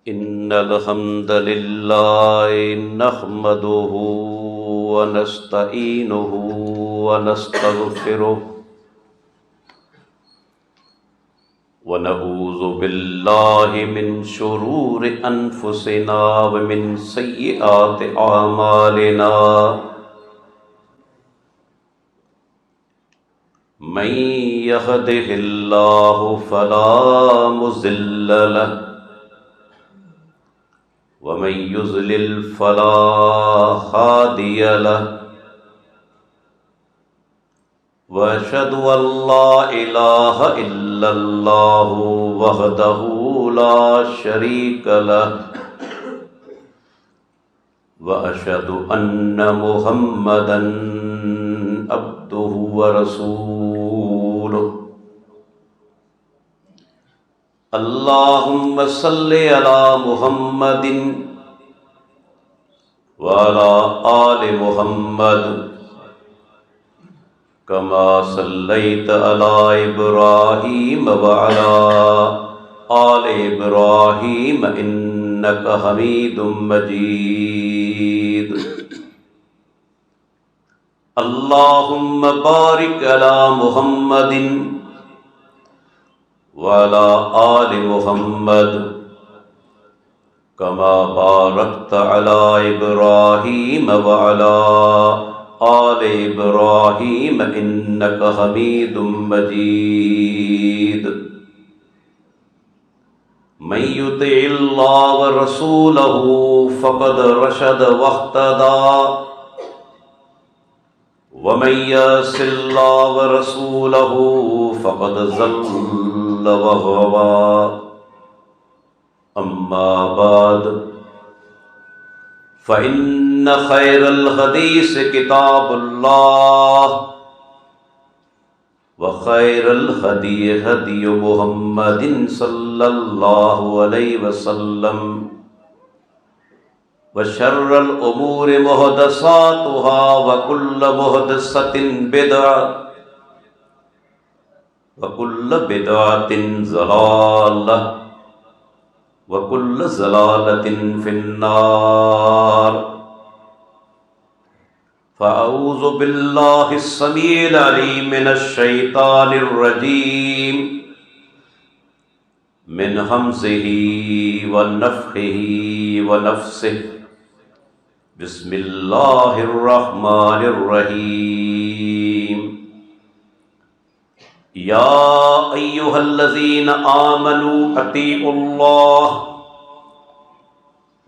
इन्नल हम्दलिल्लाहि नहमदुहु व नस्तईनुहु व नस्तगफिरुह व नऊज़ु बिल्लाहि मिन शुरूरि अनफुसिना व मिन सय्यिआति अमालिना मन यहदिहिल्लाहु फला मुज़िल्ल लहु व मन युज़लिल फला हादिय लहु व अशहदु अल्ला इलाहा इल्लल्लाहु वहदहु ला शरीक लहु व अशहदु अन्न मुहम्मदन अब्दुहु व रसूलुहु। अल्लाहुम्मा सल्लि अला मुहम्मदिन व अला आलि मुहम्मद कमा सल्लैत अला इब्राहीम व अला आलि इब्राहीम इन्नका हमीदुम मजीद। अल्लाहुम्मा बारिक अला मुहम्मदिन व अला आलि मुहम्मद कमा बारकत अला इब्राहीम व अला आलि इब्राहीम इन्नका हमीदुम मजीद। मन युतिइल्लाह व रसूलहु फ़क़द रशद वहतदा व मन यअसिल्लाह व रसूलहु फ़क़द ज़ल्ल व ग़वा। अम्मा बाद फ़इन्न ख़ैरल हदीस किताबुल्लाह व खैरल हदी हदी मुहम्मदिन सल्लल्लाहु अलैहि वसल्लम व शर्रल उमूरि मुहदसातुहा व कुल्ल मुहदसतिन बिदअ व कुल्ल बिदअतिन ज़लालह व कुल्ल ज़लालतिन फिन्नार। फ़अऊज़ु बिल्लाहि अस्समीइल अलीम मिनश शैतानिर रजीम मिन हम्ज़िही व नफ़्ख़िही व नफ़्सिही। बिस्मिल्लाहिर रहमानिर रहीम। या अय्युहल्लज़ीना आमनू अतीउल्लाह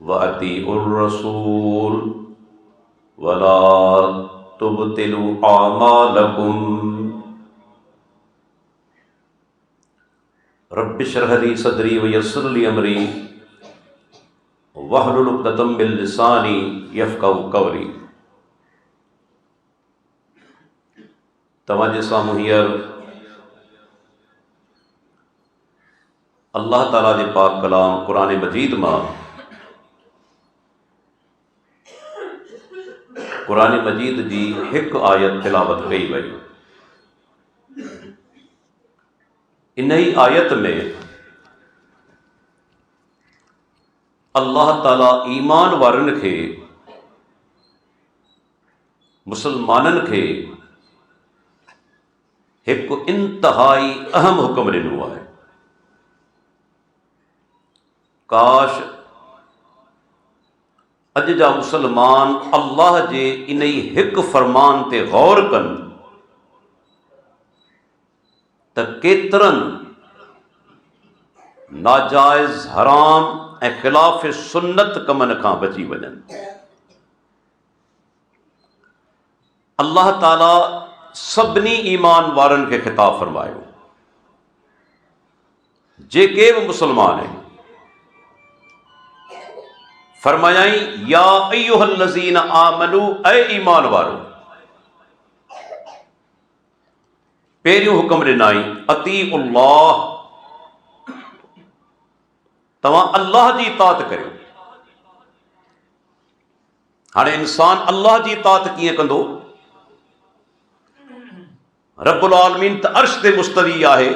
व अतीउर रसूल वला तुबतिलु आमालकुम। रब्बिश्रह ली सदरी व यस्सिर ली अमरी वहलुल उक़दतम मिन लिसानी यफ़क़हू क़ौली। तवज्जो सां हींअर अल्लाह ताला जे पाक कलाम क़ुरान मजीद मां क़ुरान मजीद जी हिकु आयत तिलावत कई वई। इन ही आयत में अल्लाह ताला ईमान वारनि खे मुसलमाननि खे हिकु इंतहाई अहम हुक्म ॾिनो आहे। काश अॼु जा मुसलमान अल्लाह जे इन ई हिकु फ़रमान ते गौर कनि त केतिरनि नाजाइज़ हराम ऐं ख़िलाफ़ सुन्नत कमनि खां बची वञनि। अल्लाह ताला सभिनी ईमान वारनि खे ख़िताब फ़रमायो, जेके बि मुसलमान आहिनि। फरमायाई या अय्युहल्लज़ीना आमनू, ऐ ईमान वारो। पहिरियों हुक्म ॾिनाई अतीउल्लाह, तव्हां अल्लाह जी इताअत करियो। हाणे इंसान अल्लाह जी इताअत कीअं कंदो? रब्बुल आलमीन त अर्श ते मुस्तवी आहे,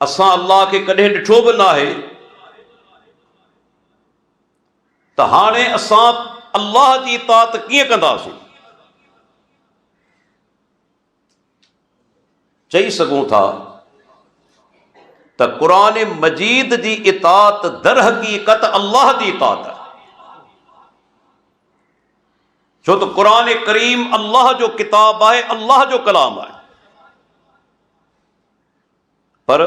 असां अल्लाह खे कॾहिं ॾिठो बि न आहे, त हाणे असां अल्लाह जी इताअत कीअं कंदासीं? चई सघूं था त क़ुरान मजीद जी इताअत दर हक़ीक़त अल्लाह जी इताअत आहे, छो त क़ुरान करीम अल्लाह जो किताब आहे, अल्लाह जो कलाम आहे। पर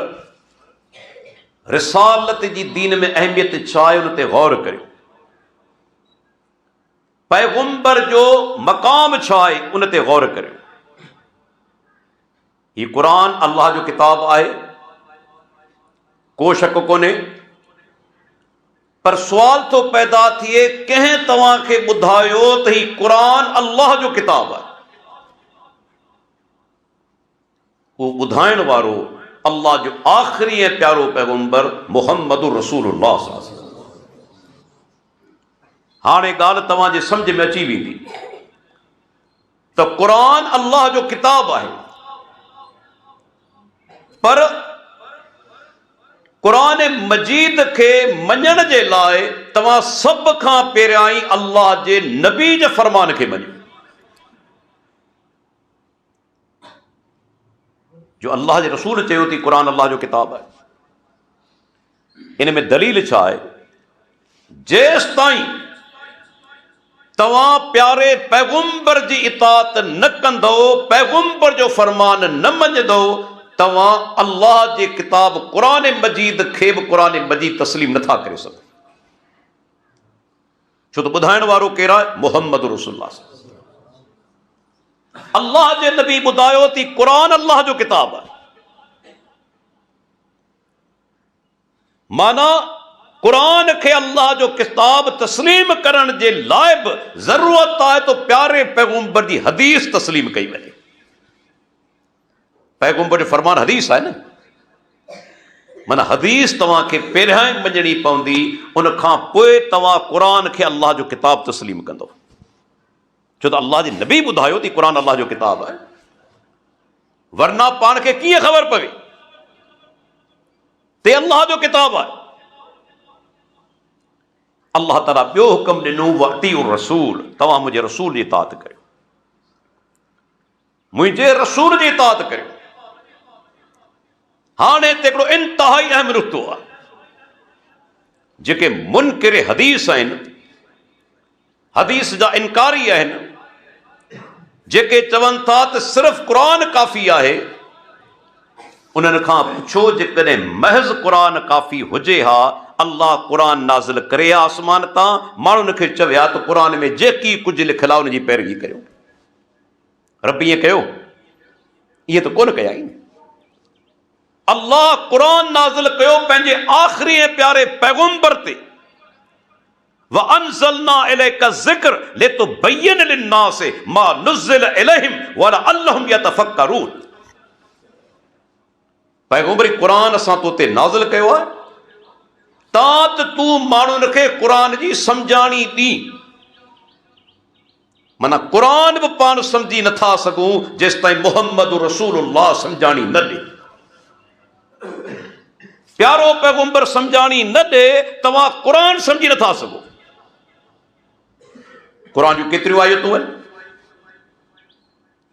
रिसालत जी दीन में अहमियत छा आहे, उन ते गौर करियो। पैगुंबर जो मक़ाम छा आहे, उन ते गौर करियो। ही क़ुरान अल्लाह जो किताब आहे, को शक कोन्हे, पर सुवाल थो पैदा थिए कंहिं तव्हांखे ॿुधायो त ही क़ुरान अल्लाह जो किताब आहे? उहो ॿुधाइण वारो अल्लाह जो आख़िरी ऐं प्यारो पैगुंबर मुहम्मदुर रसूलुल्लाह सल्लल्लाहु अलैहि वसल्लम। हाणे ॻाल्हि तव्हांजे सम्झ में अची वेंदी त क़ुरान अल्लाह जो किताब आहे, पर क़ुरान मजीद खे मञण जे लाइ तव्हां सभ खां पहिरियां ई अल्लाह जे नबी जे फरमान खे मञो। जो अल्लाह जे रसूल चयो थी क़ुरान अल्लाह जो किताब आहे, इन में दलील छा आहे? जेसि ताईं तव्हां प्यारे पैगुंबर जी इताअत न कंदो, पैगुंबर जो फरमान न मञंदो, तव्हां अल्लाह जी किताब क़ुरान मजीद खे बि क़ुरान मजीद तस्लीम नथा करे सघो, छो त ॿुधाइण वारो केरु आहे? मुहम्मद रसूलुल्लाह। अल्लाह जे नबी ॿुधायो थी क़ुरान अल्लाह जो किताब आहे, माना क़ुरान खे अल्लाह जो किताब तस्लीम करण जे लाइ बि ज़रूरत आहे तो प्यारे पैगुंबर जी हदीस तस्लीम कई वञे। पैगुंबर जो फरमान हदीस आहे न, माना हदीस तव्हांखे पहिरियां ई मञणी पवंदी, उन खां पोइ तव्हां क़ुरान खे अल्लाह जो किताब तस्लीम कंदो, छो त अल्लाह जे नबी ॿुधायो थी क़ुरान अल्लाह जो किताब आहे। वरना पाण खे कीअं ख़बर पवे ते अल्लाह जो किताब आहे? अल्लाह ताला ॿियो हुकुम ॾिनो, वअतीउर रसूल, तव्हां मुंहिंजे रसूल जी इताअत करियो, मुंहिंजे रसूल जी इताअत करियो। हाणे हिते हिकिड़ो इंतहाई अहम नुक़्तो आहे, जेके मुनकिर हदीस आहिनि, हदीस जा इनकारी आहिनि, जेके चवनि था त सिर्फ़ क़ुरान काफ़ी आहे, उन्हनि खां पुछो जेकॾहिं महज़ क़ुरान काफ़ी हुजे हा, अल्लाह क़ुरान नाज़िल करे आसमान तां, माण्हुनि खे चविया त क़ुरान में जेकी कुझु लिखियल आहे उनजी पैरवी करियो। रब ईअं कयो? ईअं त कोन कयाई। अल्लाह क़ुरान नाज़िल कयो पंहिंजे आख़िरी ऐं प्यारे पैगुंबर ते, वअंज़लना इलैका ज़िक्र लितुबय्यिन लिन्नासि मा नुज़्ज़िला इलैहिम वलअल्लहुम यतफक्करून। पैगुंबरी क़ुरान असां तो ते नाज़िल कयो आहे तां त तूं माण्हुनि खे क़ुरान जी सम्झाणी ॾी। माना क़ुरान बि पाण सम्झी नथा सघूं जेसि ताईं मुहम्मद रसूलुल्लाह सम्झाणी न ॾे। प्यारो पैगुंबर सम्झाणी न ॾे, तव्हां क़ुरान सम्झी नथा सघो। क़ुरान जूं केतिरियूं आयतूं आहिनि,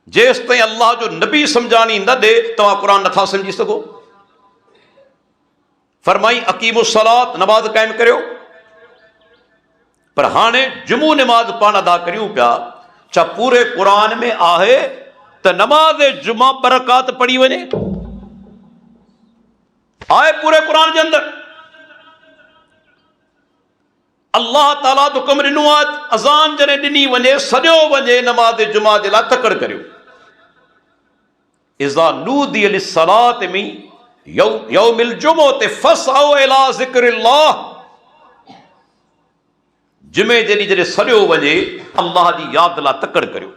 जेसि ताईं अल्लाह जो नबी सम्झाणी न ॾे तव्हां क़ुरान नथा सम्झी सघो। फरमाई अकीमुस सलात, नमाज़ क़ाइमु करियो। पर हाणे जुमू नमाज़ पाण अदा करियूं पिया, छा पूरे क़ुरान में आहे त नमाज़ जुमा बरकात पढ़ी वञे? आहे पूरे क़ुरान जे अंदर? अल्लाह ताला तो हुकुम ॾिनो आहे अज़ान जॾहिं ॾिनी वञे, सॼो वञे नमाज़ जुमा जे लाइ तकड़ करियो। इज़ा नूदिय लिस्सलात मिन यौमिल जुमुअति फसअउ इला ज़िक्रिल्लाह। जुमे जे ॾींहुं जॾहिं सॼो वञे अल्लाह जी यादि लाइ तकड़ करियो।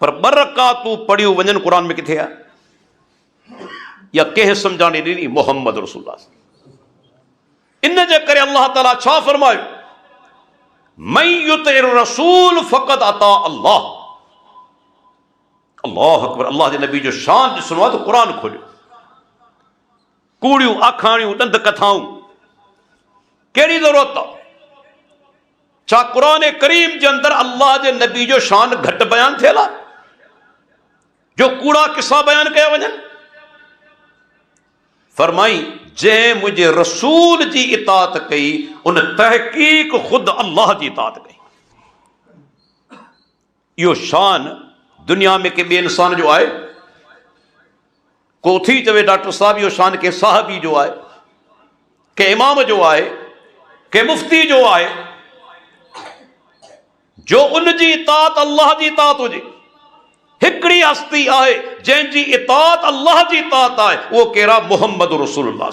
पर ॿ रकातूं पढ़ियूं वञनि क़ुरान में किथे आहे? या कंहिं सम्झाणी ॾिनी? मुहम्मद रसूलुल्लाह। इन जे करे अल्लाह ताला छा फरमायो? मन युतिर रसूल फ़क़द अता अल्लाह। अल्लाह अकबर। अल्लाह जे नबी जो शान ॾिसणो आहे त क़ुरान खोलियो। कूड़ियूं आखाणियूं ॾंद कथाऊं कहिड़ी ज़रूरत आहे? छा क़ुरान करीम जे अंदरि अल्लाह जे नबी जो शान घटि बयानु थियल आहे जो कूड़ा किस्सा बयानु कया वञनि? फरमाई जंहिं मुंहिंजे रसूल जी इताअत कई उन तहक़ीक़ ख़ुदि अल्लाह जी इताअत कई। इहो शान दुनिया में के ॿिए इंसान जो आहे? को थी चवे डॉक्टर साहब इहो शान के साहबी जो आहे, के इमाम जो आहे, के मुफ्ती जो आहे, जो उन जी इताअत अल्लाह जी इताअत हुजे। हिकिड़ी हस्ती आहे जंहिंजी इताअत अल्लाह जी इताअत आहे, उहो कहिड़ा? मुहम्मद रसूलुल्लाह।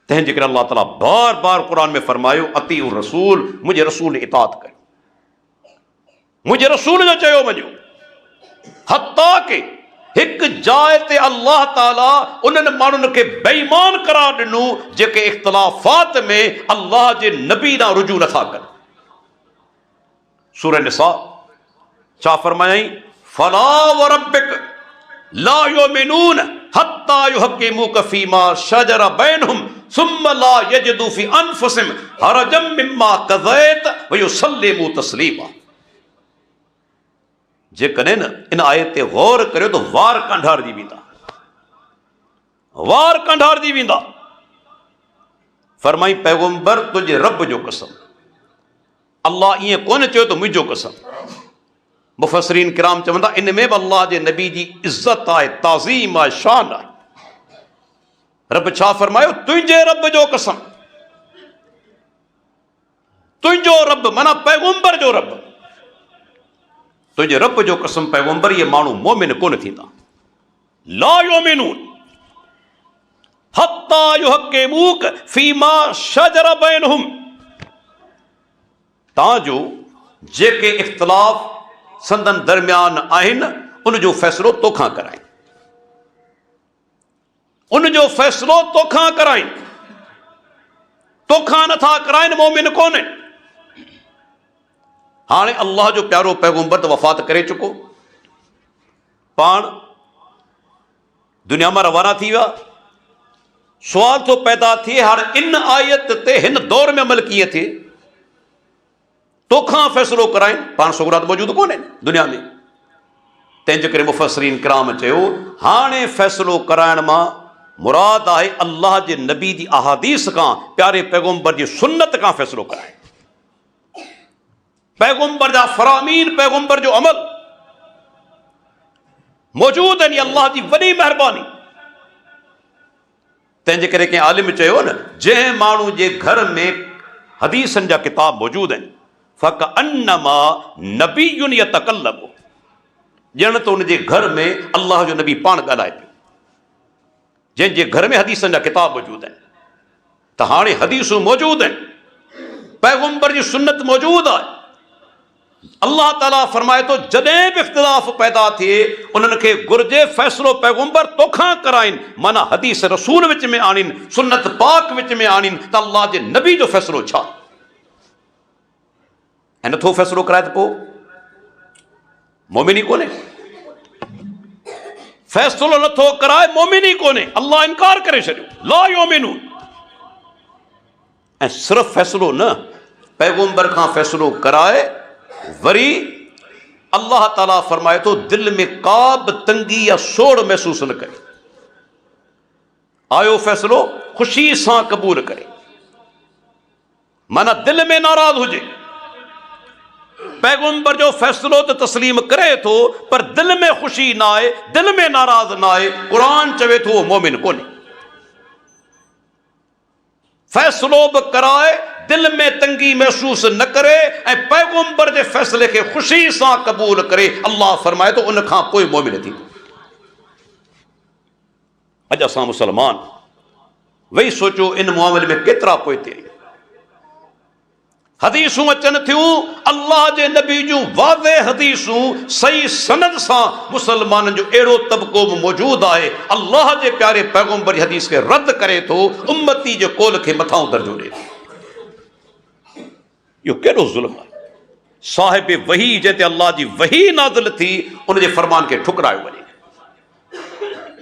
तंहिंजे करे अल्लाह ताला बार बार क़ुरान में फरमायो अतीउ रसूल, मुंहिंजे रसूल जी इताअत कयो, मुंहिंजे रसूल जो चयो वञो। हत्ता के हिकु जाइ ते अल्लाह ताला उन्हनि माण्हुनि खे बेईमान करार ॾिनो जेके इख़्तिलाफ़ात में अल्लाह जे नबी ॾांहुं रुजू नथा कनि। सूरह निसा छा फरमायई? फला व रब्बिक ला युमिनून हत्ता युहक्किमूक फीमा शजर बैनहुम सुम्मा ला यजिदू फी अनफुसिहिम हरजम मिम्मा क़ज़ैत व युसल्लिमू तस्लीमा। जेकॾहिं न इन आयत ते गौर करियो तो वार कंढारजी वेंदा, वार कंढारजी वेंदा। फरमाई पैगंबर तुंहिंजे रब जो कसम, अल्लाह ईअं कोन चयो त मुंहिंजो कसम। मुफ़स्सिरीन किराम चवंदा इन में बि अल्लाह जे नबी जी इज़त आहे, ताज़ीम आहे, शान आहे। रब छा फरमायो? तुंहिंजे रब जो कसम। तुंहिंजो रब माना पैगंबर जो रब। तुंहिंजे रब जो कसम पैगंबर ये माण्हू मोमिन कोन थींदा। ला युमिनून हत्ता युहक्किमूक फीमा शजर बैनहुम, ताजो जेके इख्तिलाफ संदन दरमियान आहिनि उन जो फ़ैसिलो तोखां कराइनि, उन जो फ़ैसिलो तोखां कराइनि। तोखां नथा कराइनि मोमिन कोन्हे। हाणे अल्लाह जो प्यारो पैगंबर त वफ़ात करे चुको, पाण दुनिया में रवाना थी विया। सुवाल तो पैदा थिए हाणे इन आयत ते हिन दौर में अमल कीअं थिए? तोखां फ़ैसिलो कराइनि, पाण सोगरात मौजूदु कोन्हे दुनिया में। तंहिंजे करे मुफ़स्सिरीन किराम चयो हाणे फ़ैसिलो कराइण मां मुराद आहे अल्लाह जे नबी जी अहादीस खां, प्यारे पैगंबर जी सुन्नत खां फ़ैसिलो कराइनि। पैगंबर जा फरामीन, पैगंबर जो अमल मौजूद आहिनि, अल्लाह जी वॾी महिरबानी। तंहिंजे करे कंहिं आलिम चयो न जंहिं माण्हू जे घर में हदीसनि जा किताब मौजूद आहिनि फ़कअन्नमा नबियुन यतकल्लमु, ॼण त उनजे घर में अल्लाह जो नबी पाण ॻाल्हाए पियो। जंहिंजे घर में हदीसनि जा किताब मौजूद आहिनि, त हाणे हदीसूं मौजूद आहिनि, पैगंबर जी सुन्नत मौजूद आहे। अल्लाह ताला फरमाए तो जॾहिं बि इख्तिलाफ पैदा थिए उन्हनि खे घुर्जे फ़ैसिलो पैगंबर तोखां कराइनि, माना हदीस रसूल विच में आणीनि, सुन्नत पाक विच में आणीनि त अल्लाह जे नबी जो फ़ैसिलो छा। ऐं नथो फ़ैसिलो कराए त पोइ मोमिन ई कोन्हे। फ़ैसिलो नथो कराए मोमिन ई कोन्हे। अल्लाह इनकार करे छॾियो, ला युमिनून। ऐं सिर्फ़ फ़ैसिलो न, पैगंबर खां फ़ैसिलो कराए वरी अल्लाह ताला फरमाए तो दिल में का बि तंगी या सोड़ महसूस न करे। आयो फ़ैसिलो ख़ुशी सां क़बूल करे, माना दिल में नाराज़ हुजे। पैगंबर जो फ़ैसिलो तो तस्लीम करे थो पर दिल में ख़ुशी ना आहे, दिल में नाराज़ ना आहे। क़ुरान चवे थो मोमिन कोन्हे। फ़ैसिलो बि कराए दिल में तंगी महसूस न करे ऐं पैगंबर जे फ़ैसिले खे ख़ुशी सां क़बूल करे, अल्लाह फरमाए तो उन खां पोइ मोमिन थी। अॼु असां मुसलमान वेही सोचो इन मामले में केतिरा पोइते आहियूं। हदीसूं अचनि थियूं, अल्लाह जे नबी जूं वाज़े हदीसूं सही सनद सां मुसलमाननि जो अहिड़ो तबिको बि मौजूदु आहे अल्लाह जे प्यारे पैगंबर जी हदीस खे रद्द करे थो, उम्मती जे कोल खे मथां दर्जो ॾिए थो। इहो केॾो ज़ुल्म आहे। साहिब वही जंहिं ते अल्लाह जी वही नाज़िल थी उनजे फ़रमान खे ठुकरायो वञे।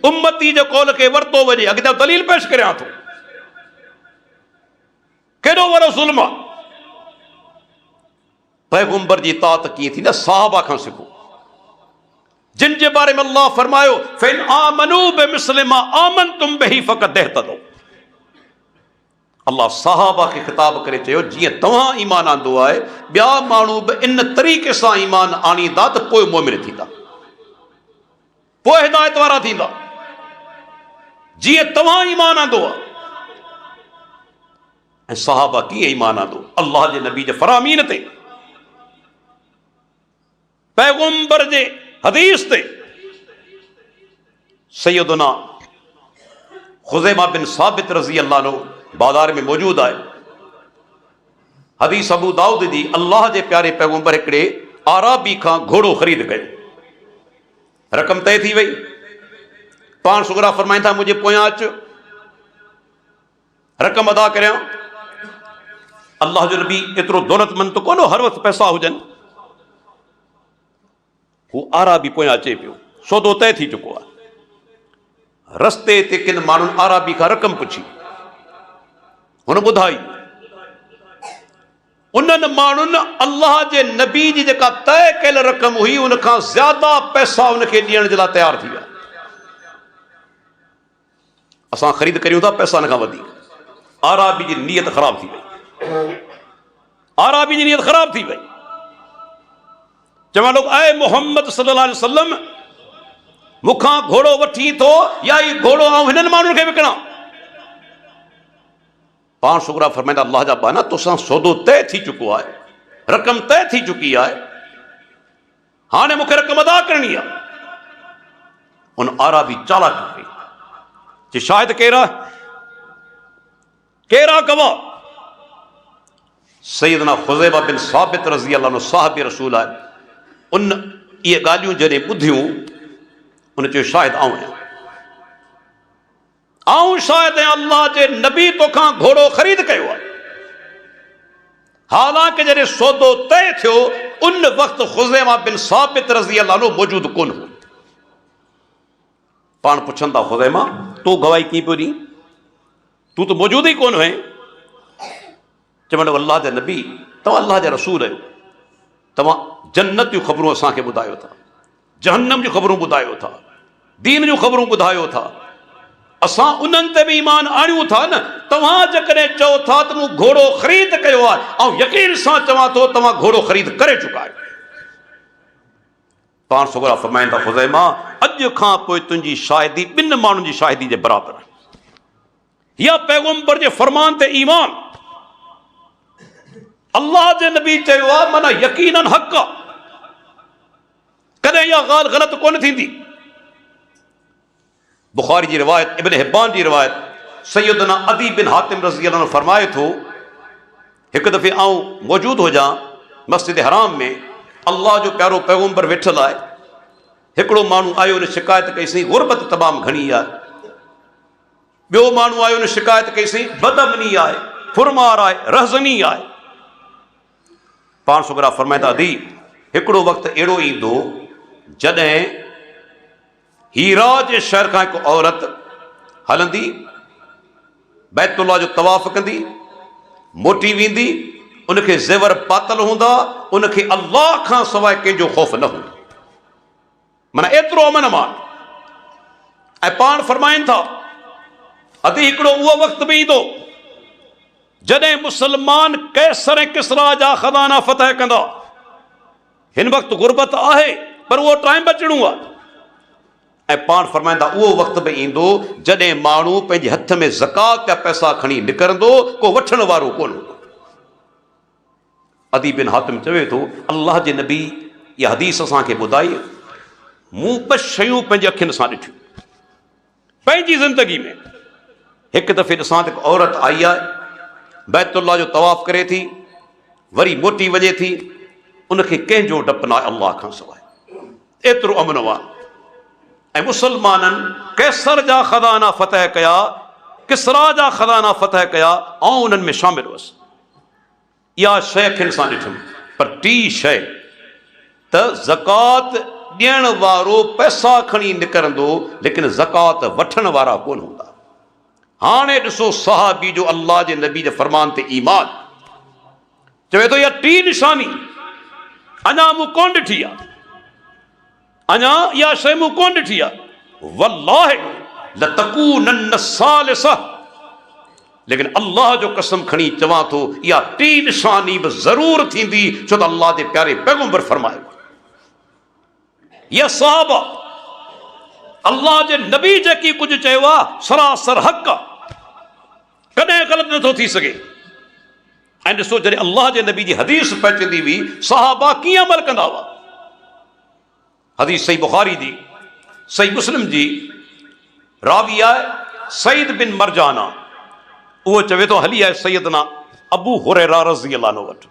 उम्मती जो कौल खे वरितो वञे, अॻिते दलील पेश करियां थो। केॾो वॾो ज़ुल्म आहे। पैगंबर जी इताअत कीअं थी न, सहाबा खां सिखो, जिन जे बारे में अल्लाह फरमायो फ़इन आमनू बिमिस्लि मा आमनतुम बिही फ़क़द इह्तदौ। अल्लाह सहाबा खे ख़िताब करे चयो जीअं तव्हां ईमान आंदो आहे, ॿिया माण्हू बि इन तरीक़े सां ईमान आणींदा त पोइ मोमिन थींदा, पोइ हिदायत वारा थींदा, जीअं तव्हां ईमान आंदो आहे। ऐं सहाबा कीअं ईमान आंदो? अल्लाह जे नबी जे फरामीन ते, पैगंबर जे हदीस ते। सैयदना खुज़ैमा बिन साबित रज़ी अल्लाह अन्हु बाज़ार में मौजूद आहे। हदीस अबू दाऊद जी। अल्लाह जे प्यारे पैगंबर हिकिड़े आराबी खां घोड़ो ख़रीद कयो, रक़म तय थी वई। पाण सुगरा फरमाइनि था मुंहिंजे पोयां अचु, रक़म अदा करियां। अल्लाह जो नबी एतिरो दौलतमंद त कोन हर वक़्तु पैसा हुजनि। हू आराबी पोयां अचे पियो, सौदो तय थी चुको आहे। रस्ते ते किन माण्हुनि आराबी खां रक़म पुछी, हुन ॿुधाई। उन्हनि माण्हुनि अल्लाह जे नबी जी जेका तय कयल रक़म हुई उन खां ज़्यादा पैसा उनखे ॾियण जे लाइ तयारु थी विया। असां ख़रीद करियूं था पैसा हिन खां वधीक। आराबी जी नियत ख़राब थी वई, आराबी जी नियत ख़राब थी वई। चवण लॻो ऐ मोहम्मद सल्लल्लाहु अलैहि वसल्लम, मूंखां घोड़ो वठी थो या ही घोड़ो आऊं हिननि माण्हुनि खे विकिणां? पाण शुक्रा फरमाईंदा अल्लाह जा बाना, तोसां सौदो तय थी चुको आहे, रक़म तय थी चुकी आहे, हाणे मूंखे रक़म अदा करणी आहे। उन आराबी चालाकी कई, चई शायदि केरा गवाह? सैयदना खुज़ैमा बिन साबित रज़ी अल्लाह अन्हु साहिब रसूल आहे। उन इहे ॻाल्हियूं जॾहिं ॿुधियूं, उन चयो शायदि आऊं शायदि अल्लाह जे नबी तोखां घोड़ो ख़रीद कयो आहे। हालांकि जॾहिं सौदो तय थियो उन वक़्तु खुज़ैमा बिन साबित रज़ी अल्लाह अन्हु मौजूदु कोन हो। पाण पुछनि था खुज़ैमा तूं गवाही कीअं पियो ॾीं, तूं त मौजूदु ई कोन हुएं। चवंदो अल्लाह जा नबी, तव्हां अल्लाह जा रसूल आहियो, तव्हां जन्नत जूं ख़बरूं असांखे ॿुधायो था, जहन्नम जूं ख़बरूं ॿुधायो था, दीन जूं ख़बरूं ॿुधायो था, असां उन्हनि ते बि ईमान आणियूं था न। तव्हां जेकॾहिं चओ था त मूं घोड़ो ख़रीद कयो आहे, ऐं यकीन सां चवां थो तव्हां घोड़ो ख़रीद करे चुका आहियो। पाण सुगरा फरमाइनि था खुज़ैमा, अॼु खां पोइ तुंहिंजी शाहिदी ॿिनि माण्हुनि जी शाहिदी जे बराबरि आहे। या पैगंबर जे फरमान ते ईमान, अल्लाह जे नबी चयो आहे माना यकीनन हक़ आहे, कॾहिं इहा ॻाल्हि ग़लति कोन थींदी। बुखारी जी रिवायत, इब्न हिब्बान जी रिवायत, सैयदना अदी बिन हातिम रज़ी अल्लाह अन्हु फरमाए थो, हिकु दफ़े आऊं मौजूदु हुजां मस्जिद हराम में, अल्लाह जो प्यारो पैगंबर वेठल आहे। हिकिड़ो माण्हू आयो, उन शिकायत कईसीं गुरबत तमामु घणी आहे। ॿियो माण्हू आयो, उन शिकायत कईसीं बदअमनी आहे, फुरमार आहे, रहज़नी आहे। पाण सुगरा फरमाईंदा अदी, हिकिड़ो वक़्तु अहिड़ो ईंदो जॾहिं हीरा जे शहर खां हिकु औरत हलंदी, बैतुल्लाह जो तवाफ़ कंदी, मोटी वेंदी, उनखे ज़ेवर पातल हूंदा, उनखे अल्लाह खां सवाइ कंहिंजो ख़ौफ़ न हूंदो, माना एतिरो अमन मान। ऐं पाण फरमाइनि था अदी हिकिड़ो उहो वक़्तु बि ईंदो जॾहिं मुसलमान कैसर ऐं किसरा जा ख़ज़ाना फ़तह कंदा। हिन वक़्तु गुरबत आहे पर उहो टाइम बचणो आहे। ऐं पाण फरमाईंदा उहो वक़्तु बि ईंदो जॾहिं माण्हू पंहिंजे हथ में ज़कात जा पैसा खणी निकिरंदो, को वठण वारो कोन हूंदो। अदी बिन हातिम चवे थो अल्लाह जे नबी इहा हदीस असांखे ॿुधाई, मूं ॿ शयूं पंहिंजे अखियुनि सां ॾिठियूं पंहिंजी ज़िंदगी में। हिकु दफ़े ॾिसां त हिकु औरत आई आहे, बैतुल्लाह जो तवाफ़ करे थी, वरी मोटी वञे थी, उनखे कंहिंजो डपु न आहे अल्लाह खां सवाइ, एतिरो अमन आहे। ऐं मुसलमाननि कैसर जा ख़ज़ाना फ़तह कया, किसरा जा ख़ज़ाना फ़तह कया, ऐं उन्हनि में शामिल हुअसि। इहा शइ अखियुनि सां ॾिठुमि। पर टी शइ त ज़कात ॾियण वारो पैसा खणी निकिरंदो, लेकिन ज़कात वठण वारा कोन हूंदा। हाणे ॾिसो सहाबी जो अल्लाह जे नबी जे फरमान ते ईमान, चवे थो इहा टी निशानी अञा मूं कोन ॾिठी आहे, अञा इहा शइ मूं कोन ॾिठी आहे। वल्लाहि लतकूनन्न सालिसा, लेकिन अल्लाह जो कसम खणी चवां थो इहा टी निशानी बि ज़रूर थींदी, छो त अल्लाह जे प्यारे पैगंबर फरमायो। इहा सहाबा अल्लाह जे नबी जेकी कुझु चयो आहे सरासर हक़ आहे, कॾहिं ग़लति नथो थी सघे। ऐं ॾिसो जॾहिं अल्लाह जे नबी जी हदीस पहुचंदी हुई, सहाबा कीअं अमल कंदा हुआ। हदीस सही बुखारी जी, सही मुस्लिम जी, रावी आहे सईद बिन मरजाना, उहो चवे थो हली आहे सैयदना अबू हुरैरा रज़ी अल्लाह अन्हु वटि,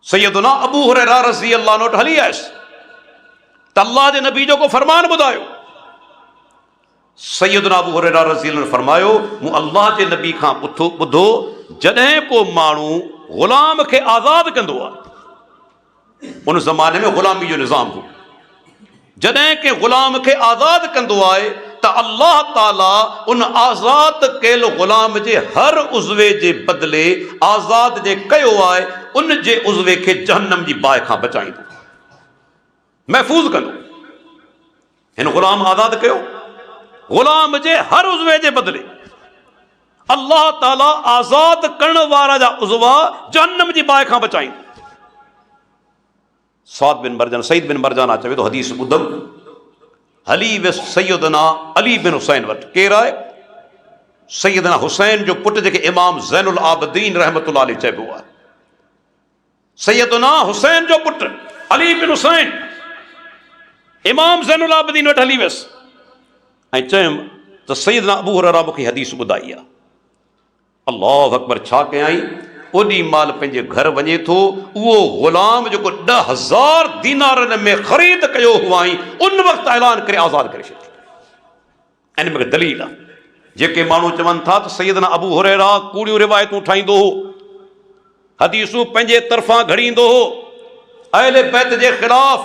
सैयदना अबू हुरैरा रज़ी अल्लाह अन्हु वटि हली आयसि त अल्लाह जे नबी जो को फरमान ॿुधायो। सैयदना अबू हुरैरा रज़ी अल्लाह अन्हु फरमायो, मूं अल्लाह जे नबी खां ॿुधो जॾहिं को माण्हू ग़ुलाम खे आज़ादु कंदो आहे, उन ज़माने में ग़ुलामी जो निज़ाम हो, जॾहिं के ग़ुलाम खे आज़ादु कंदो आहे त अल्लाह ताला उन आज़ाद कयल ग़ुलाम जे हर उज़वे जे बदिले आज़ाद जे कयो आहे उन जे उज़वे खे जहन्नम जी बाहि खां बचाईंदो, महफ़ूज़ कंदो। हिन ग़ुलाम आज़ादु कयो, ग़ुलाम जे हर उज़वे जे बदिले अल्लाह ताला आज़ाद करण वारा जा उज़वा जहन्नम जी बाहि खां बचाईंदो। सईद बिन मरजाना चवे थो हदीस ॿुधम, हली वियसि सैयदना अली बिन हुसैन वटि। केरु आहे? सैयदना हुसैन जो पुटु, जेके इमाम ज़ैनुल आबिदीन रहमतुल्लाह अलैह चइबो आहे। सैयदना हुसैन जो पुटु अली बिन हुसैन इमाम ज़ैनुल आबिदीन वटि हली वियसि ऐं चयुमि त सैयदना अबू हुरैरा मूंखे हदीस ॿुधाई आहे। अल्लाहु अकबर, छा कयई? ओॾी महिल पंहिंजे घर वञे थो, उहो ग़ुलाम जेको 10,000 दीनारनि में ख़रीद कयो हुआई, उन वक़्तु ऐलान करे आज़ादु करे छॾियो। इन में दलील आहे, जेके माण्हू चवनि था त सैयदना अबू हुरैरा कूड़ियूं रिवायतूं ठाहींदो हो, हदीसूं पंहिंजे तरफ़ां घड़ींदो हो, अहले बैत जे ख़िलाफ़,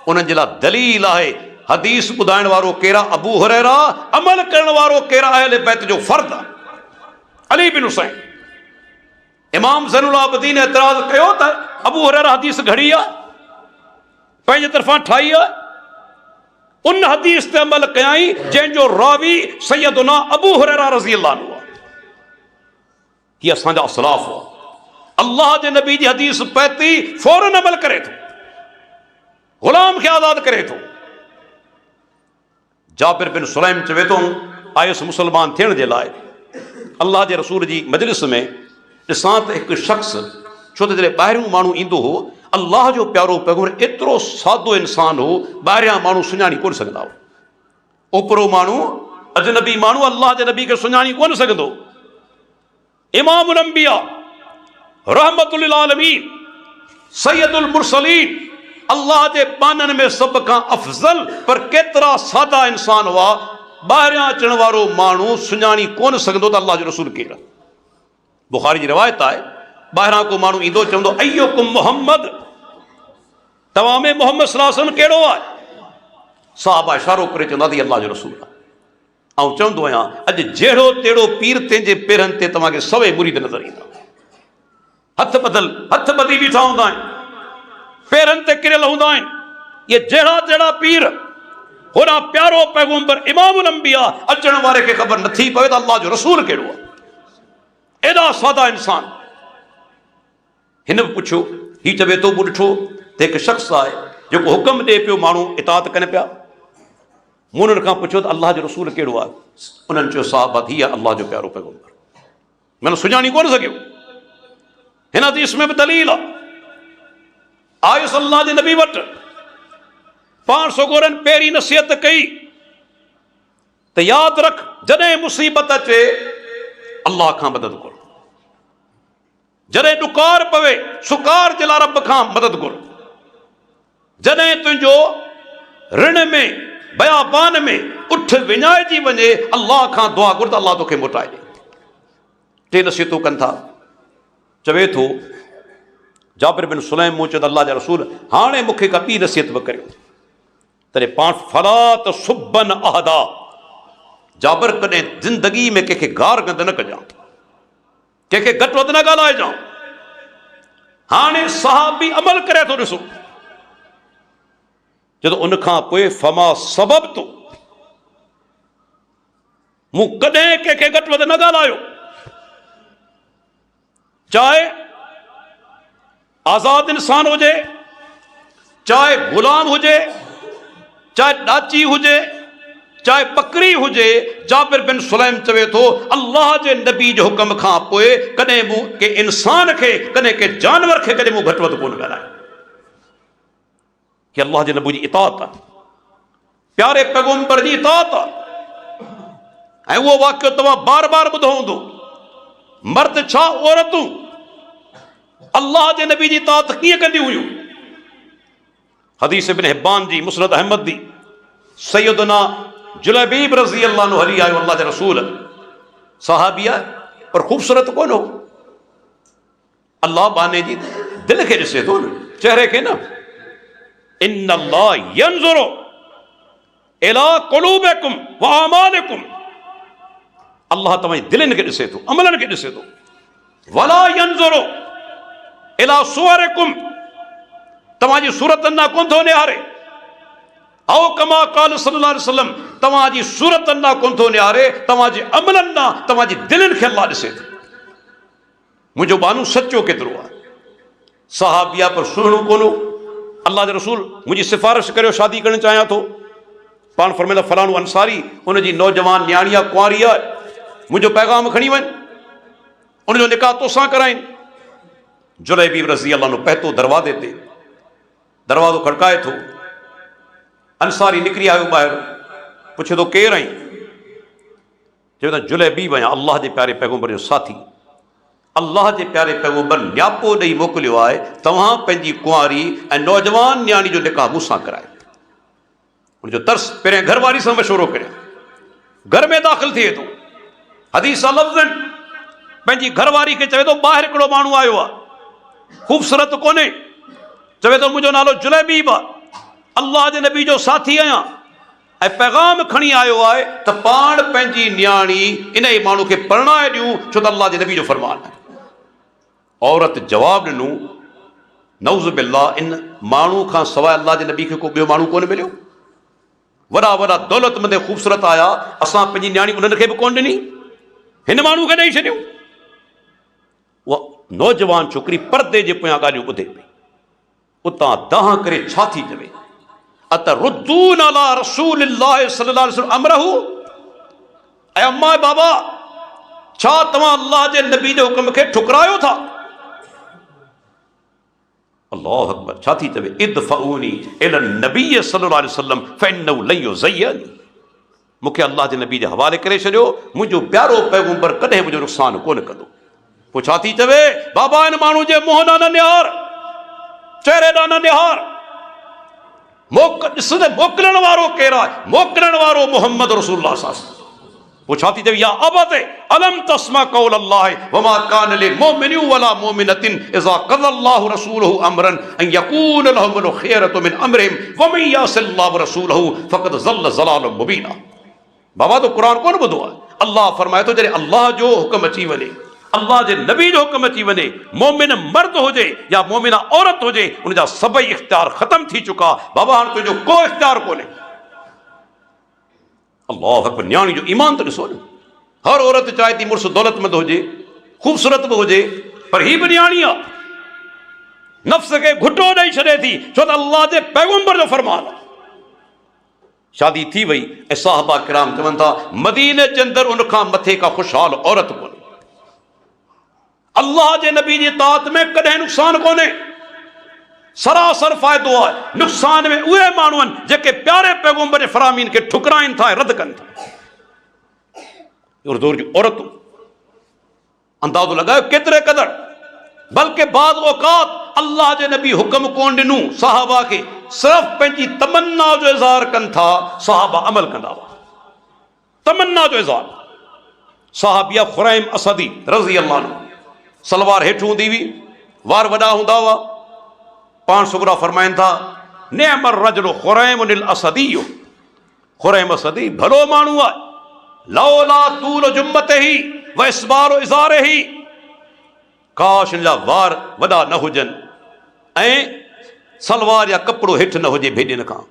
उन्हनि जे लाइ दलील आहे हदीस ॿुधाइण वारो केरा? अबू हुरैरा। अमल करण वारो केरा? अहले बैत जो फर्द आहे अली बिन हुसैन। इमाम ज़ैनुल आबिदीन एतिराज़ कयो त अबू हुरैरा हदीस घड़ी आहे, पंहिंजे तरफ़ां ठाही आहे, उन हदीस ते अमल कयाई जंहिंजो रावी सैयदना अबू हुरैरा रज़ी अल्लाह अन्हु आहे। हीअ असांजा असलाफ़ हुआ। अल्लाह जे नबी जी हदीस पहुती, फौरन अमल करे थो, ग़ुलाम खे आज़ादु करे थो। जाबिर बिन सुलैम चवे थो, आयुसि मुसलमान थियण जे लाइ अल्लाह जे रसूल जी मजलिस में, ॾिसां त हिकु शख़्स, छो त जॾहिं ॿाहिरियों माण्हू ईंदो हो, अल्लाह जो प्यारो पैगंबर एतिरो सादो इंसान हो, ॿाहिरियां माण्हू सुञाणी कोन सघंदा हो। ओपरो माण्हू, अजनबी माण्हू अल्लाह जे नबी खे सुञाणी कोन सघंदो। इमामुल अंबिया रहमतुल लिल आलमीन सैयदुल मुरसलीन, अल्लाह जे बाननि में सभ खां अफ़ज़ल, पर केतिरा सादा इंसान हुआ, ॿाहिरियां अचण वारो माण्हू सुञाणी कोन सघंदो त अल्लाह जो रसूल केरु आहे। बुखारी जी रिवायत आहे, ॿाहिरां को माण्हू ईंदो, चवंदो अय्युकुम मोहम्मद, तव्हां में मोहम्मद सल्लल्लाहु अलैहि वसल्लम कहिड़ो आहे? साहबा इशारो करे चवंदा त अल्लाह जो रसूल आहे। ऐं चवंदो आहियां, अॼु जहिड़ो तहिड़ो पीर तंहिंजे पेरनि ते तव्हांखे सवे मुरीद नज़र ईंदा, हथ ॿधी बीठा हूंदा आहिनि, पेरनि ते किरियल हूंदा आहिनि। इहे जहिड़ा जहिड़ा पीर, होॾां प्यारो पैगंबर इमामुल अंबिया, अचण वारे खे ख़बर नथी पवे त अल्लाह जो रसूल कहिड़ो आहे। एॾा सादा इंसान। हिन बि पुछियो, हीउ चवे थो मूं ॾिठो त हिकु शख़्स आहे जेको हुकुम ॾिए पियो, माण्हू इताअत कनि पिया। मूं उन्हनि खां पुछियो त अल्लाह जो रसूल कहिड़ो आहे? उन्हनि चयो, साहब हीअ आहे अल्लाह जो प्यारो पैगंबर। मैंने सुञाणी कोन सघियो। हिन हदीस में बि दलील आहे। आयुसि अल्लाह जे नबी वटि, पाण सगोरनि पहिरीं नसीहत कई त यादि रख, जॾहिं मुसीबत अचे अल्लाह खां मदद घुर, जॾहिं ॾुकार पवे सुकार जे लाइ रब खां मदद घुर, जॾहिं तुंहिंजो ऋण में बयाबान में उठ विञाइजी वञे अल्लाह खां दुआ घुर त अल्लाह तोखे मोटाए ॾे। टे नसीहतूं कनि था। चवे थो जाबिर बिन सुलैम मूं चयो त अल्लाह जा रसूल हाणे मूंखे का ॿी नसीहत बि करियो। तॾहिं पाण फला त सुबन अहदा, जाबिर कॾहिं ज़िंदगी में कंहिंखे गार गंद न कजां, कंहिंखे घटि वधि न ॻाल्हाइजां। हाणे सहाबी अमल करे थो ॾिसो, जॾहिं उन खां पोइ फमा सबब तो, मूं कॾहिं कंहिंखे घटि वधि न ॻाल्हायो, चाहे आज़ाद इंसान हुजे, चाहे गुलाम हुजे, चाहे ॾाची हुजे, चाहे बकरी हुजे। जाबिर बिन सुलैम चवे थो अल्लाह जे नबी जे हुक्म खां पोइ कॾहिं मूं के इंसान खे, कॾहिं के जानवर खे कॾहिं मूं घटि वधि कोन ॻाल्हायो, कि अल्लाह जे नबी जी इताअत आहे, प्यारे पैगंबर जी इताअत आहे। ऐं उहो वाक़ियो तव्हां बार बार ॿुधो हूंदो, मर्द छा औरतूं अल्लाह जे नबी जी इताअत कीअं कंदियूं हुयूं। हदीस इब्न हिब्बान जी, मुस्नद अहमद दी, सैयदना जुलैबीब रज़ी अल्लाह अन्हु हली आयो अल्लाह जे रसूल, सहाबी आहे पर ख़ूबसूरत कोन हो, अल्लाह बाने जी दिल खे ॾिसे थो न, चेहरे खे न। इन्न अल्लाह यंज़ुरु इला क़ुलूबिकुम व आमालिकुम, अल्लाह तव्हांजी दिलनि खे ॾिसे थो, अमलनि खे ॾिसे थो। वला यंज़ुरु इला सुवरिकुम, तव्हांजी सूरतनि ना कोन थो निहारे। औ कमा क़ाल सल्लल्लाहु अलैहि वसल्लम, तव्हांजी सूरतनि ना कोन थो निहारे, तव्हांजे अमलनि ना, तव्हांजी दिलनि खे अल्लाह ॾिसे थो। मुंहिंजो बानू सचो केतिरो आहे, सहाबिया पर सुहिणो कोन्हो। अल्लाह जे रसूल मुंहिंजी सिफारिश करियो, शादी करणु चाहियां थो। पाण फरमाईंदा फलाणो अंसारी, उनजी नौजवान न्याणी आहे, कुंवारी आहे, मुंहिंजो पैगाम खणी वञ, उनजो निकाह तोसां कराइनि। जुलैबीब रज़ी अल्लाह अन्हु पहुतो दरवाज़े ते, दरवाज़ो खड़काए थो, अंसारी निकिरी आयो ॿाहिरि, पुछे थो केरु आहीं? चयो त जुलैबीब आहियां, अल्लाह जे प्यारे पैगंबर जो साथी। अल्लाह जे प्यारे पैगंबर न्यापो ॾेई मोकिलियो आहे, तव्हां पंहिंजी कुंवारी ऐं नौजवान न्याणी जो निकाह मूंसां कराए। उनजो तर्स पहिरियों घर वारी सां मशवरो करियो, घर में दाख़िल थिए थो। हदीस लफ़्ज़न पंहिंजी घरवारी खे चवे थो ॿाहिरि हिकिड़ो माण्हू आयो आहे, ख़ूबसूरत कोन्हे, चवे थो मुंहिंजो नालो जुलैबीब आहे, अल्लाह जे नबी जो साथी आहियां, ऐं पैगाम खणी आयो आहे त पाण पंहिंजी न्याणी इन ई माण्हू खे परणाए ॾियूं, छो त अल्लाह जे नबी जो फरमान आहे। औरत जवाबु ॾिनो, नऊज़ बिल्लाह, इन माण्हू खां सवाइ अल्लाह जे नबी खे को ॿियो माण्हू कोन मिलियो। वॾा वॾा दौलतमंद ख़ूबसूरत आया, असां पंहिंजी न्याणी उन्हनि खे बि कोन ॾिनी, हिन माण्हू खे ॾेई छॾियूं। उहा नौजवान छोकिरी पर्दे जे पोयां ॻाल्हियूं ॿुधे पई, उतां दहां करे छा थी चवे, अतरुद्दून अला रसूलिल्लाहि सल्लल्लाहु अलैहि वसल्लम अमरहू, ऐं अम्मा बाबा छा तव्हां अल्लाह जे नबी जे हुक्म खे ठुकरायो था? अल्लाहु अकबर, छा थी चवे, इदफऊनी इला नबी सल्लल्लाहु अलैहि वसल्लम फइन्नहु लन युज़य्यनी, मूंखे अल्लाह जे नबी जे हवाले करे छॾियो, मुंहिंजो प्यारो पैगंबर कॾहिं मुंहिंजो नुक़सान कोन कंदो। पोइ छा थी चवे, बाबा इन माण्हू जे मुंहं ॾांहुं न निहार, चेहरे ॾांहुं न निहार, ॾिस मोकिलण वारो केरु आहे, मोकिलण वारो मोहम्मद रसूलुल्लाह सल्लल्लाहु अलैहि वसल्लम। पोइ छा थी चवे, या अबत अलम तस्मा कौल अल्लाह वमा कान लिल मुमिनिन वला मुमिनतिन इज़ा क़ज़ल्लाहु रसूलहु अमरन अन यकून लहुमुल खियरतु मिन अमरिहिम वमन यअसिल्लाह व रसूलहु फ़क़द ज़ल्ल ज़लालन मुबीना। बाबा तो क़ुरान कोन ॿुधो आहे, अल्लाह फरमाए थो जॾहिं अल्लाह जो हुक्म अची वञे, अल्लाह जे नबी जो हुक्म अची वञे, मोमिन मर्द हुजे या मोमिना औरत हुजे, उनजा सभई इख्तियार ख़त्म थी चुका। बाबा हाणे तुंहिंजो को इख्तियार कोन्हे। अल्लाह अकबर, न्याणी जो ईमान तो ॾिसो न। हर औरत चाहे थी मुड़ुसु दौलतमंद हुजे, ख़ूबसूरत बि हुजे, पर ही बि न्याणी आहे, नफ़्स खे घुटो ॾेई छॾे थी, छो त अल्लाह जे पैगंबर जो फरमान आहे। शादी थी वई ऐं साहबा किराम चवनि था मदीने जे अंदरि उन खां मथे का ख़ुशहाल औरत कोन्हे। अल्लाह जे नबी जी ताअत में कॾहिं नुक़सान कोन्हे, सरासर फ़ाइदो आहे। नुक़सान में उहे माण्हू आहिनि जेके प्यारे पैगंबर जे फरामीन खे ठुकराइनि था, रद्द कनि था। दौर जी औरतूं अंदाज़ो लॻायो केतिरे क़दर, बल्कि बाज़ औक़ात अल्लाह जे नबी हुक्म कोन ॾिनूं साहबा खे, सिर्फ़ पंहिंजी तमन्ना जो इज़हार कनि था, साहबा अमल कंदा हुआ। तमन्ना जो इज़हार। साहबिया खुरैम असदी रज़ी अल्लाह अन्हु, सलवार हेठि हूंदी हुई, वार वॾा हूंदा हुआ। पाण सुगरा फरमाइनि था नेमर रजुल खुरैमुल असदियो, खुरैम असदी भलो माण्हू आहे। लौला तूल जुम्मतिही व इसबार इज़ारिही, काश हिन जा वार वॾा न हुजनि ऐं सलवार या कपिड़ो हेठि न हुजे भेॾियुनि खां।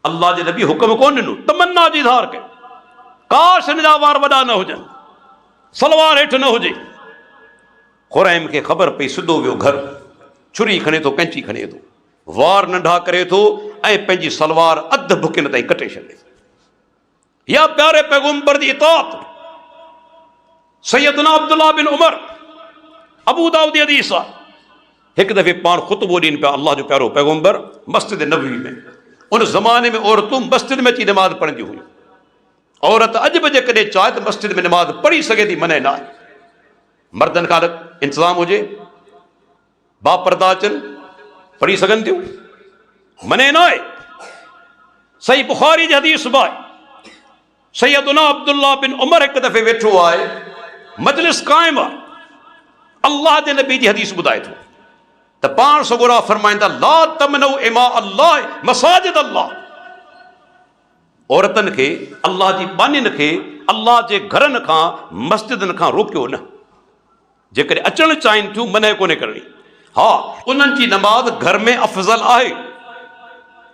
अल्लाह जे नबी हुक्म कोन ॾिनो, तमन्ना जी इज़हार कयो, काश हिन जा वार वॾा न हुजनि, सलवार हेठि न हुजे। खुरैम खे ख़बर पई, सिधो वियो घर, छुरी खणे थो, कैंची खणे थो, वार नंढा करे थो ऐं पंहिंजी सलवार अधु बुकिन ताईं कटे छॾे। या प्यारे पैगंबर जी इताअत। सैयदना अब्दुल्लाह बिन उमर, अबू दाऊद जी हदीस आहे, हिकु दफ़े पाण ख़ुतबो ॾियनि पिया अल्लाह जो प्यारो पैगंबर मस्जिद नबवी में। उन ज़माने में औरतूं मस्जिद में अची नमाज़ पढ़ंदियूं हुयूं। औरत अॼु बि जेकॾहिं चाहे त मस्जिद में नमाज़ पढ़ी सघे थी, मने न आहे। मर्दनि खां इंतज़ाम हुजे, बापर्दा अचनि, पढ़ी सघनि थियूं, मने न आहे। सही बुखारी जी हदीस बि आहे, सैयदना अब्दुल्लाह बिन उमर हिकु दफ़े वेठो आहे, मजलिस क़ाइम आहे, अल्लाह जे नबी जी हदीस ॿुधाए थो त पाण सगोरा फरमाईंदा ला तमनउ इमा अल्लाह मसाजिद अल्लाह। औरतनि खे, अल्लाह जी बानियुनि खे अल्लाह जे घरनि खां, मस्जिदनि खां रोकियो न। जेकॾहिं अचणु चाहिनि थियूं, मने कोन्हे करणी। हा, उन्हनि जी नमाज़ घर में अफ़ज़ल आहे,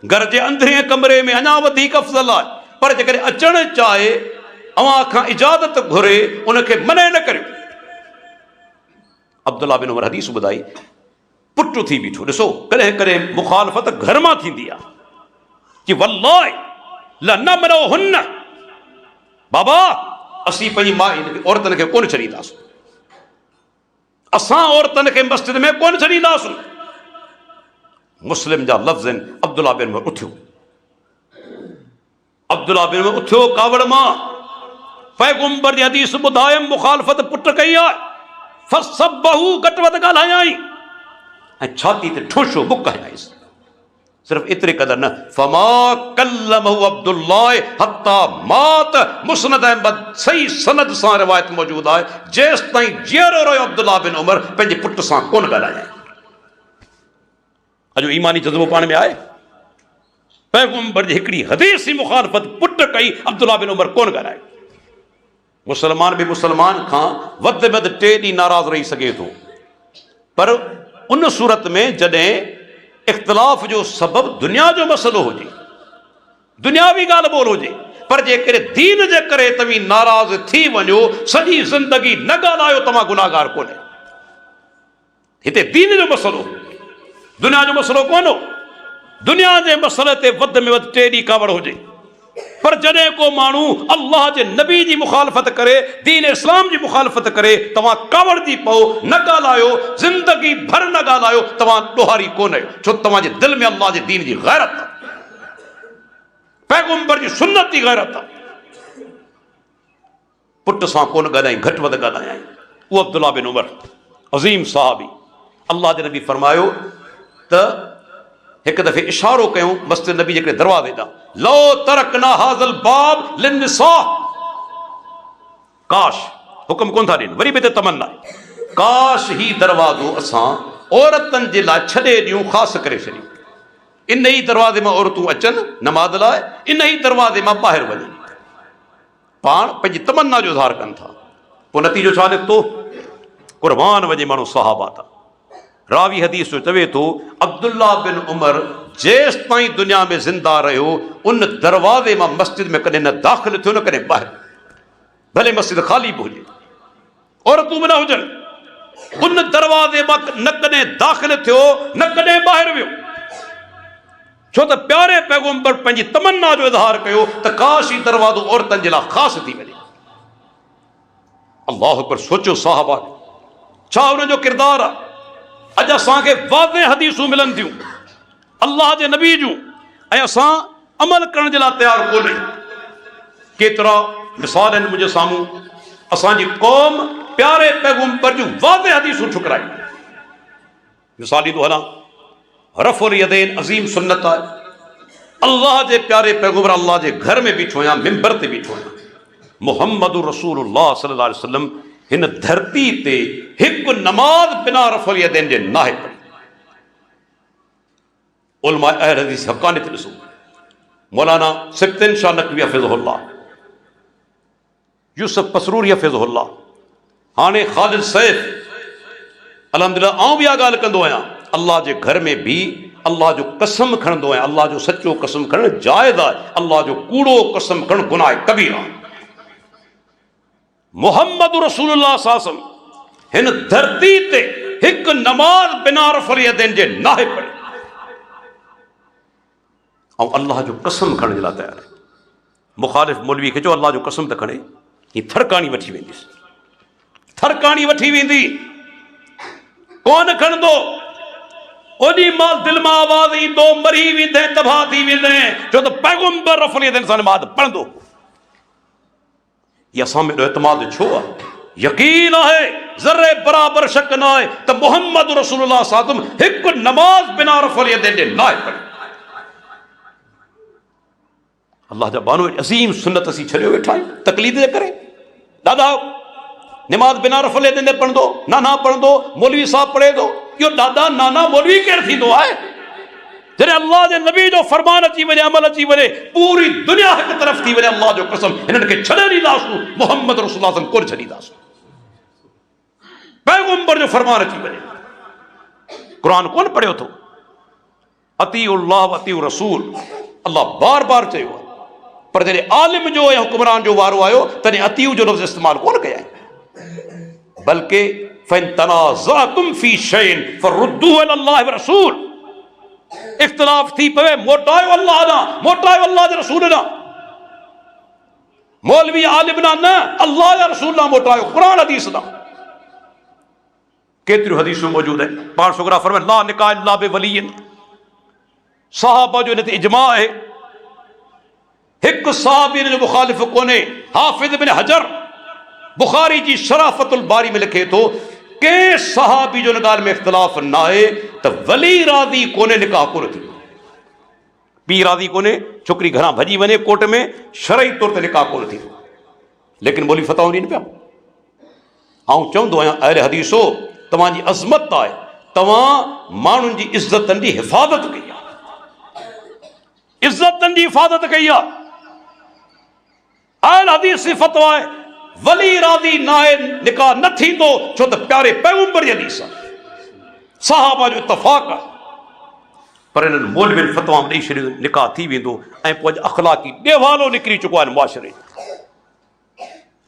घर जे अंदरि कमरे में अञा वधीक अफ़ज़ल आहे, पर जेकॾहिं अचणु चाहे, अव्हां खां इजाज़त घुरे, उनखे मने न करियो। अब्दुल्लाह बिन उमर हदीस ॿुधाई, पुटु थी बीठो। ॾिसो, कॾहिं कॾहिं मुखालफ़त घर मां थींदी आहे कि वल्लाहि लनमनो हुन्न, बाबा असीं पंहिंजी माउ औरतनि खे कोन छॾींदासीं, असां औरतनि खे मस्जिद में कोन छॾींदासीं। मुस्लिम जा लफ़्ज़ आहिनि। अब्दुल्लाह बिन उमर उथियो, अब्दुल्लाह बिन उमर उथियो कावड़ मां, पैगंबर जी हदीस ॿुधायमि, मुखालफ़त पुटु कई आहे, फसब्बहू, घटि वधि ॻाल्हायई ऐं छाती ते ठोशो मुक हयांइसि। सिर्फ़ एतिरे क़दर न, फमा कल्लमहु अब्दुल्लाह हत्ता मात। मुस्नद अहमद सही सनद सां रिवायत मौजूद आहे, जेसि ताईं जीअरो रहियो अब्दुल्लाह बिन उमर पंहिंजे पुट सां कोन ॻाल्हायई। अॼु ईमानी जज़्बो पाण में आहे। पैगंबर जी हिकिड़ी हदीस जी मुखालफ़त पुट कई, अब्दुल्लाह बिन उमर कोन ॻाल्हायो। मुसलमान बि मुसलमान खां वधि में वधि 3 ॾींहं नाराज़ रही सघे थो, पर उन सूरत में जॾहिं इख़्तिलाफ़ जो सबबु दुनिया जो मसइलो हुजे, दुनियावी ॻाल्हि ॿोल हुजे, पर जेकॾहिं दीन जे करे तव्हीं नाराज़ थी वञो, सॼी ज़िंदगी न ॻाल्हायो, तव्हां गुनाहगार कोन्हे। हिते दीन जो मसइलो, दुनिया जो मसइलो कोन हो। दुनिया जे मसइले ते वधि में वधि 3 ॾींहं कावड़ हुजे, पर जॾहिं को माण्हू अल्लाह जे नबी जी मुखालफ़त करे, दीन इस्लाम जी मुखालफ़त करे, तव्हां कावड़ थी पओ, न ॻाल्हायो, ज़िंदगी भर न ॻाल्हायो, तव्हां ॾोहारी कोन आहियो, छो तव्हांजे दिलि में अल्लाह जे दीन जी गैरत आहे, पैगंबर जी सुन्नत जी गैरत आहे। पुट सां कोन ॻाल्हाई, घटि वधि ॻाल्हायई। उहो अब्दुल्लाह बिन उमर अज़ीम साहबी। अल्लाह जे नबी फरमायो त हिकु दफ़े इशारो कयूं मस्जिद नबी जे दरवाज़े ॾांहुं, लो तरकना हाज़ल बाब लिन्निसा, काश, हुक्म कोन था ॾियनि, वरी बि हिते तमन्ना आहे, काश ही दरवाज़ो असां औरतनि जे लाइ छॾे ॾियूं, ख़ासि करे छॾियूं। इन ई दरवाज़े मां औरतूं अचनि नमाज़ लाइ, इन ई दरवाज़े मां ॿाहिरि वञनि, पाण पंहिंजी तमन्ना जो इज़हार कनि था। पोइ नतीजो छा निकितो? क़ुर्बान वञे माण्हू सहाबा था। रावी हदीस जो चवे थो, अब्दुल्लाह बिन उमर जेसि ताईं दुनिया में ज़िंदा रहियो, उन दरवाज़े मां मस्जिद में कॾहिं न दाख़िल थियो, न कॾहिं ॿाहिरि, भले मस्जिद ख़ाली बि हुजे, औरतूं बि न हुजनि, उन दरवाज़े मां न कॾहिं दाख़िल थियो, न कॾहिं ॿाहिरि वियो, छो त प्यारे पैगंबर पंहिंजी तमन्ना जो इज़हार कयो त काश ही दरवाज़ो औरतनि जे लाइ ख़ासि थी वञे। अल्लाह अकबर। सोचो साहबा छा उनजो किरदारु आहे। अॼु असांखे वाज़े हदीसूं मिलनि थियूं अल्लाह जे नबी जूं, ऐं असां अमल करण जे लाइ तयारु कोन्हे। केतिरा मिसाल आहिनि मुंहिंजे साम्हूं, असांजी क़ौम प्यारे पैगंबर जूं वाज़े हदीसूं ठुकराई। मिसाल ॾींदो हलां, रफ़ुल यदैन अज़ीम सुन्नत आहे। अल्लाह जे प्यारे पैगंबर अल्लाह जे घर में बीठो आहियां, मिंबर ते बीठो आहियां, मुहम्मद रसूलुल्लाह सल्लल्लाहु अलैहि वसल्लम हिन धरती ते हिकु नमाज बिना रफ़ल यदैन जे नाहे पढ़ी। उलमा अहल हदीस हक़ानियत ॾिसो, मौलाना सिब्तिन शाह नक़वी हफ़िज़हुल्लाह, यूसुफ पसरूरी हफ़िज़हुल्लाह, हाणे ख़ालिद सैफ, अल्हम्दुलिल्लाह आऊं बि इहा ॻाल्हि कंदो आहियां, अल्लाह जे घर में भी अल्लाह जो कसम खणंदो आहियां। अल्लाह जो सचो कसम खणणु जाइज़ आहे, अल्लाह जो कूड़ो कसम खणणु गुनाह कबीरा आहे। मुहम्मद रसूलुल्लाह सल्लल्लाहु अलैहि वसल्लम हिन धरती ते हिकु नमाज बिना रफ़ल यदैन जे नाहे पढ़ी ऐं अल्लाह जो कसम खणण जे लाइ तयार आहे। मुखालिफ़ मौलवी खे चओ अल्लाह जो कसम त खणे, ही थरकाणी वठी वेंदीसि, थरकाणी वठी वेंदी, कोन खणंदो। ओॾी महिल दिलि मां आवाज़ ईंदो, मरी वेंदे, तबाह थी वेंदे, छो त पैगंबर रफ़ल यदैन सां नमाज़ पढ़ंदो। ये असां में एॾो एतमाद छो आहे? यकीन आहे, ज़र्रे बराबर शक न आहे त मुहम्मद रसूलुल्लाह सल्लल्लाहु अलैहि वसल्लम हिकु नमाज बिना रफ़ल यदैन जे नाहे पढ़ी। अल्लाह जा बानो अज़ीम सुन्नत असीं छॾियो वेठा आहियूं तकलीद जे करे। दादा नमाज बिना रफ़ल यदैन जे पढ़ंदो, नाना पढ़ंदो, मौलवी साहब पढ़े थो, इहो दादा नाना मौलवी केरु थींदो आहे? जॾहिं अल्लाह जे नबी जो फरमान अची वञे, अमल अची वञे, पूरी दुनिया हिकु तरफ़ थी वञे, अल्लाह जो कसम हिननि खे छॾे ॾींदासूं, मुहम्मद रसूलुल्लाह सल्लल्लाहु अलैहि वसल्लम कोन छॾींदासूं। पैगंबर जो फरमान अची वञे, क़ुरान कोन पढ़ियो थो, अतीउल्लाह व अतीउ रसूल, अल्लाह बार बार चयो आहे, पर जॾहिं आलिम जो या हुक्मरान जो वारो आयो तॾहिं अतीउ जो लफ़्ज़ इस्तेमालु कोन कया, बल्कि फ़इन तनाज़अतुम फ़ी शैइन फ़रुद्दूहु इलल्लाहि व रसूल, इख्तिलाफ थी पवे मोटायो अल्लाह ॾांहुं, मोटायो अल्लाह जे रसूल ॾांहुं, मौलवी आलिम ॾांहुं न, अल्लाह जा रसूल ॾांहुं मोटायो, क़ुरान हदीस ॾांहुं। केतिरियूं हदीसूं मौजूद आहिनि। पाण छोकिरा फरमाइनि ला निकाह इल्ला बिवलिय्यिन, सहाबा जो हिन ते इजमा आहे, हिकु सहाबी हिन जो मुखालिफ़ कोन्हे। हाफ़िज़ इब्न हजर बुखारी जी शराफ़तुल बारी में लिखे थो, कंहिं सहाबी जो हिन ॻाल्हि में इख़्तिलाफ़ न आहे त वली राज़ी कोन्हे, निकाह कोन थींदो, पीउ राज़ी कोन्हे, छोकिरी घरां भॼी वञे कोर्ट में, शरई तौर ते निकाह कोन थींदो। लेकिन मौलवी फ़तवा ॾियनि पिया। आऊं चवंदो आहियां अहले हदीसो, तव्हांजी अज़मत आहे, तव्हां माण्हुनि जी इज़तनि जी हिफ़ाज़त कई आहे, इज़तनि जी हिफ़ाज़त कई आहे। अहले हदीस जी फ़तवा आहे वली राज़ी न आहे, निकाह न थींदो, छो त प्यारे पैगंबर जी हदीस आहे, सहाबा जो इत्तफ़ाक़ आहे। पर हिननि मौलवियुनि फ़तवा ॾेई छॾियो निकाह थी वेंदो, ऐं पोइ अॼु अख़लाक़ी ॾेवालो निकिरी चुको आहे मुआशरे,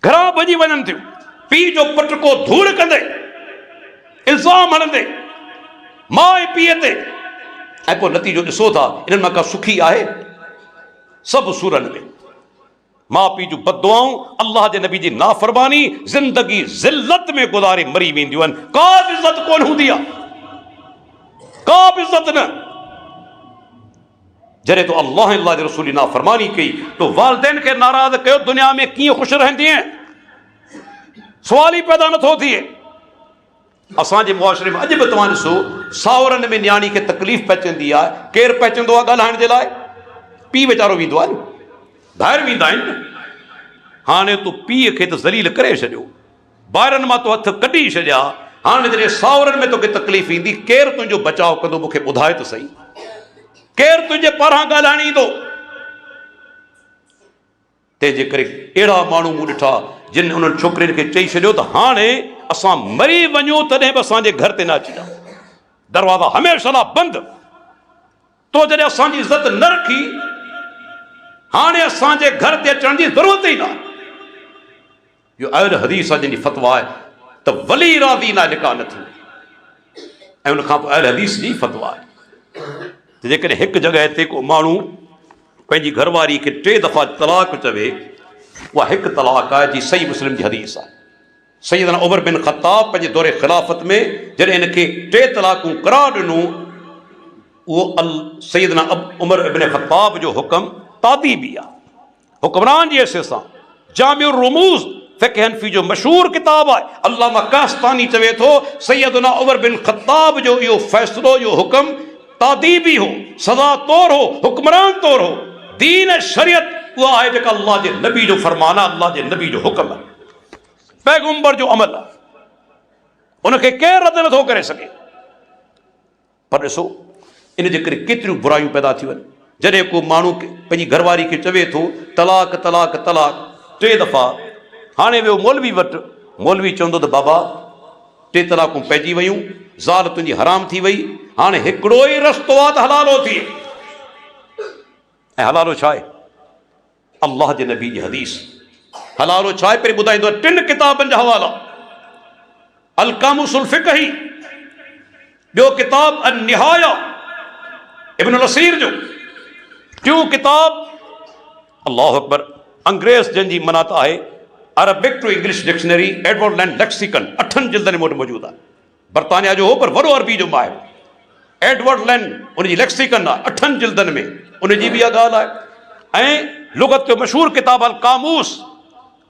घरां भॼी वञनि थियूं, पीउ जो पटको धूड़ कंदे, इल्ज़ाम हणंदे माउ ऐं पीउ ते, ऐं पोइ नतीजो ॾिसो था इन्हनि मां का सुखी आहे? सभु सूरनि में माउ पीउ जूं बददुआऊं, अल्लाह जे नबी जी नाफ़रमानी, ज़िंदगी ज़िल्लत में गुज़ारे मरी वेंदियूं आहिनि। का बि इज़त कोन हूंदी आहे, का बि इज़त न। जॾहिं तो अल्लाह अल्लाह जे रसूल जी नाफ़रमानी कई तो वालिदैन खे नाराज़ कयो, दुनिया में कीअं ख़ुशि रहंदीअं? सुवाल ई पैदा नथो थिए। असांजे मुआशरे में अॼु बि तव्हां ॾिसो, सावरनि में न्याणी खे तकलीफ़ पहुचंदी आहे, केरु पहुचंदो आहे ॻाल्हाइण जे लाइ? पीउ वीचारो वेंदो आहे न, ॿाहिरि वेंदा आहिनि न। हाणे तूं पीउ खे त ज़लील करे छॾियो, ॿाहिरनि मां तो हथ कढी छॾिया, हाणे जॾहिं सावरनि में तोखे तकलीफ़ ईंदी, केरु तुंहिंजो बचाव कंदो? मूंखे ॿुधाए त सही, केरु तुंहिंजे पारां ॻाल्हाइण ईंदो? तंहिंजे करे अहिड़ा माण्हू मूं ॾिठा जिन उन्हनि छोकिरियुनि खे चई छॾियो त हाणे असां मरी वञूं तॾहिं बि असांजे घर ते न अचिजां, दरवाज़ा हमेशह लाइ बंदि। तो जॾहिं असांजी इज़त न रखी, हाणे असांजे घर ते अचण जी ज़रूरत ई न आहे। इहो अहल हदीस आहे जंहिंजी फ़तवा आहे त वली राज़ी न निकाह न थींदी, ऐं उनखां पोइ अहल हदीस जी फ़तवा आहे त जेकॾहिं हिकु जॻह ते को माण्हू पंहिंजी घरवारी खे 3 दफ़ा तलाक चवे, उहा हिकु तलाक आहे जी सही मुस्लिम जी हदीस आहे। सैयदना उमर बिन ख़त्ताब पंहिंजे दौरे ख़िलाफ़त में जॾहिं हिनखे 3 तलाक़ूं करार ॾिनूं, उहो सैयदना उमर इब्न ख़त्ताब जो हुक्म तादीबी आहे, हुक्मरान जी हैसियत सां। जामिउर रुमूज़ फ़िक़्ह हनफ़ी जो मशहूर किताब आहे। अल्लामा कास्तानी चवे थो सैयदना उमर बिन ख़त्ताब जो इहो फ़ैसिलो, इहो हुक्म तादीबी हो, सज़ा तौर हो, हुक्मरान तौर हो। दीन शरीयत उहा आहे जेका अल्लाह जे नबी जो फ़रमान आहे, अल्लाह जे नबी जो हुक्म आहे। पैगंबर जो अमल आहे, उनखे केरु रद्द नथो करे सघे। पर ॾिसो इन जे करे केतिरियूं बुरायूं पैदा थी वञनि। जॾहिं को माण्हू पंहिंजी घरवारी खे चवे थो तलाक तलाक तलाक 3 दफ़ा, हाणे वियो मौलवी वटि, मौलवी चवंदो त बाबा 3 तलाकूं पइजी वयूं, ज़ाल तुंहिंजी हराम थी वई, हाणे हिकिड़ो ई रस्तो आहे त हलालो थिए। ऐं हलालो छा आहे? अल्लाह जे नबी जी हदीस। हलालो छा आहे? पहिरीं ॿुधाईंदो आहे 3 किताबनि जा हवाला। अल कामूसुल फिक़ही, ॿियो किताब अन निहाया इब्न नसीर जो, टियों किताब अल्लाह अकबर अंग्रेज़ जंहिंजी मनात आहे Arabic to English dictionary Edward Lane lexicon, 8 जिल्दनि में मौजूदु आहे। बरतानिया जो हो पर वॾो अरबी जो माहिर एडवर्ड लैंड, उनजी लेक्सिकन आहे 8 जिल्दनि में, उनजी बि इहा ॻाल्हि आहे। ऐं लुगत जो मशहूरु किताब अल कामूस,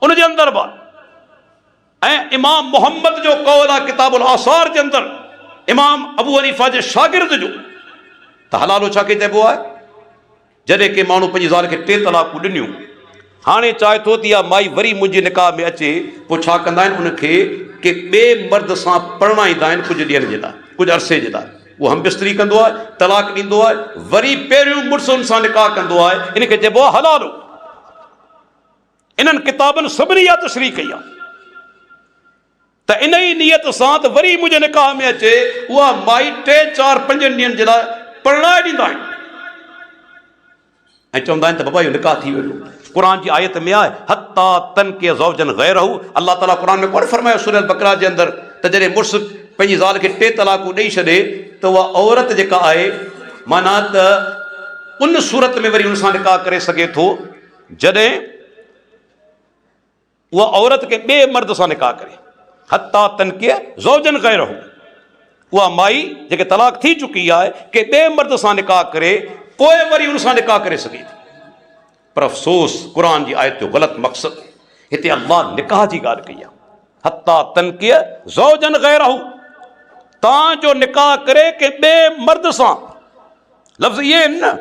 उनजे अंदरि बि आहे। ऐं इमाम मोहम्मद जो कौल आहे किताबुल आसार जे अंदरि, इमाम अबू हनीफा जे शागिर्द जो। त हलालो छा खे चइबो आहे? जॾहिं के माण्हू पंहिंजी ज़ाल खे 3 तलाकूं ॾिनियूं, हाणे चाहे थो त इहा माई वरी मुंहिंजे निकाह में अचे, पोइ छा कंदा आहिनि उनखे के ॿिए मर्द सां परणाईंदा आहिनि कुझु ॾींहंनि जे लाइ, कुझु अरसे जे लाइ। उहो हमबिस्तरी कंदो आहे, तलाक ॾींदो आहे, वरी पहिरियों मुड़ुसुनि सां निकाह कंदो आहे। इनखे चइबो आहे हलालो। इन्हनि किताबनि सभिनी इहा तशरीह कई आहे त इन ई नियत सां त वरी मुंहिंजे निकाह में अचे, उहा माई 3 4 5 ॾींहंनि जे लाइ परणाए ॾींदा आहिनि ऐं चवंदा आहिनि त बाबा इहो निकाह थी वियो। क़ुर जी आयत में आहे हत्ता तनके ज़ौजन गैरहू। अल्लाह ताला क़ुर में कोन फरमायो सूरह बकरा जे अंदरि त जॾहिं मुड़ुसु पंहिंजी ज़ाल खे 3 तलाकूं ॾेई छॾे त उहा औरत जेका आहे माना त उन सूरत में वरी उन सां निकाह करे सघे थो जॾहिं उहा औरत खे ॿिए मर्द सां निकाह करे। हत्ता तनके ज़ौजन गैरहू, उहा माई जेके तलाक थी चुकी आहे के ॿिए मर्द सां निकाह करे पोइ वरी उन सां निकाह करे सघे थी। पर अफ़सोस क़ुर जी आयत जो ग़लति मक़सदु, हिते अल्लाह निकाह जी ॻाल्हि कई आहे। हत्ता तनके ज़ौजन गैरहू, तव्हांजो निकाह करे के ॿिए मर्द सां, लफ़्ज़ इहे आहिनि न।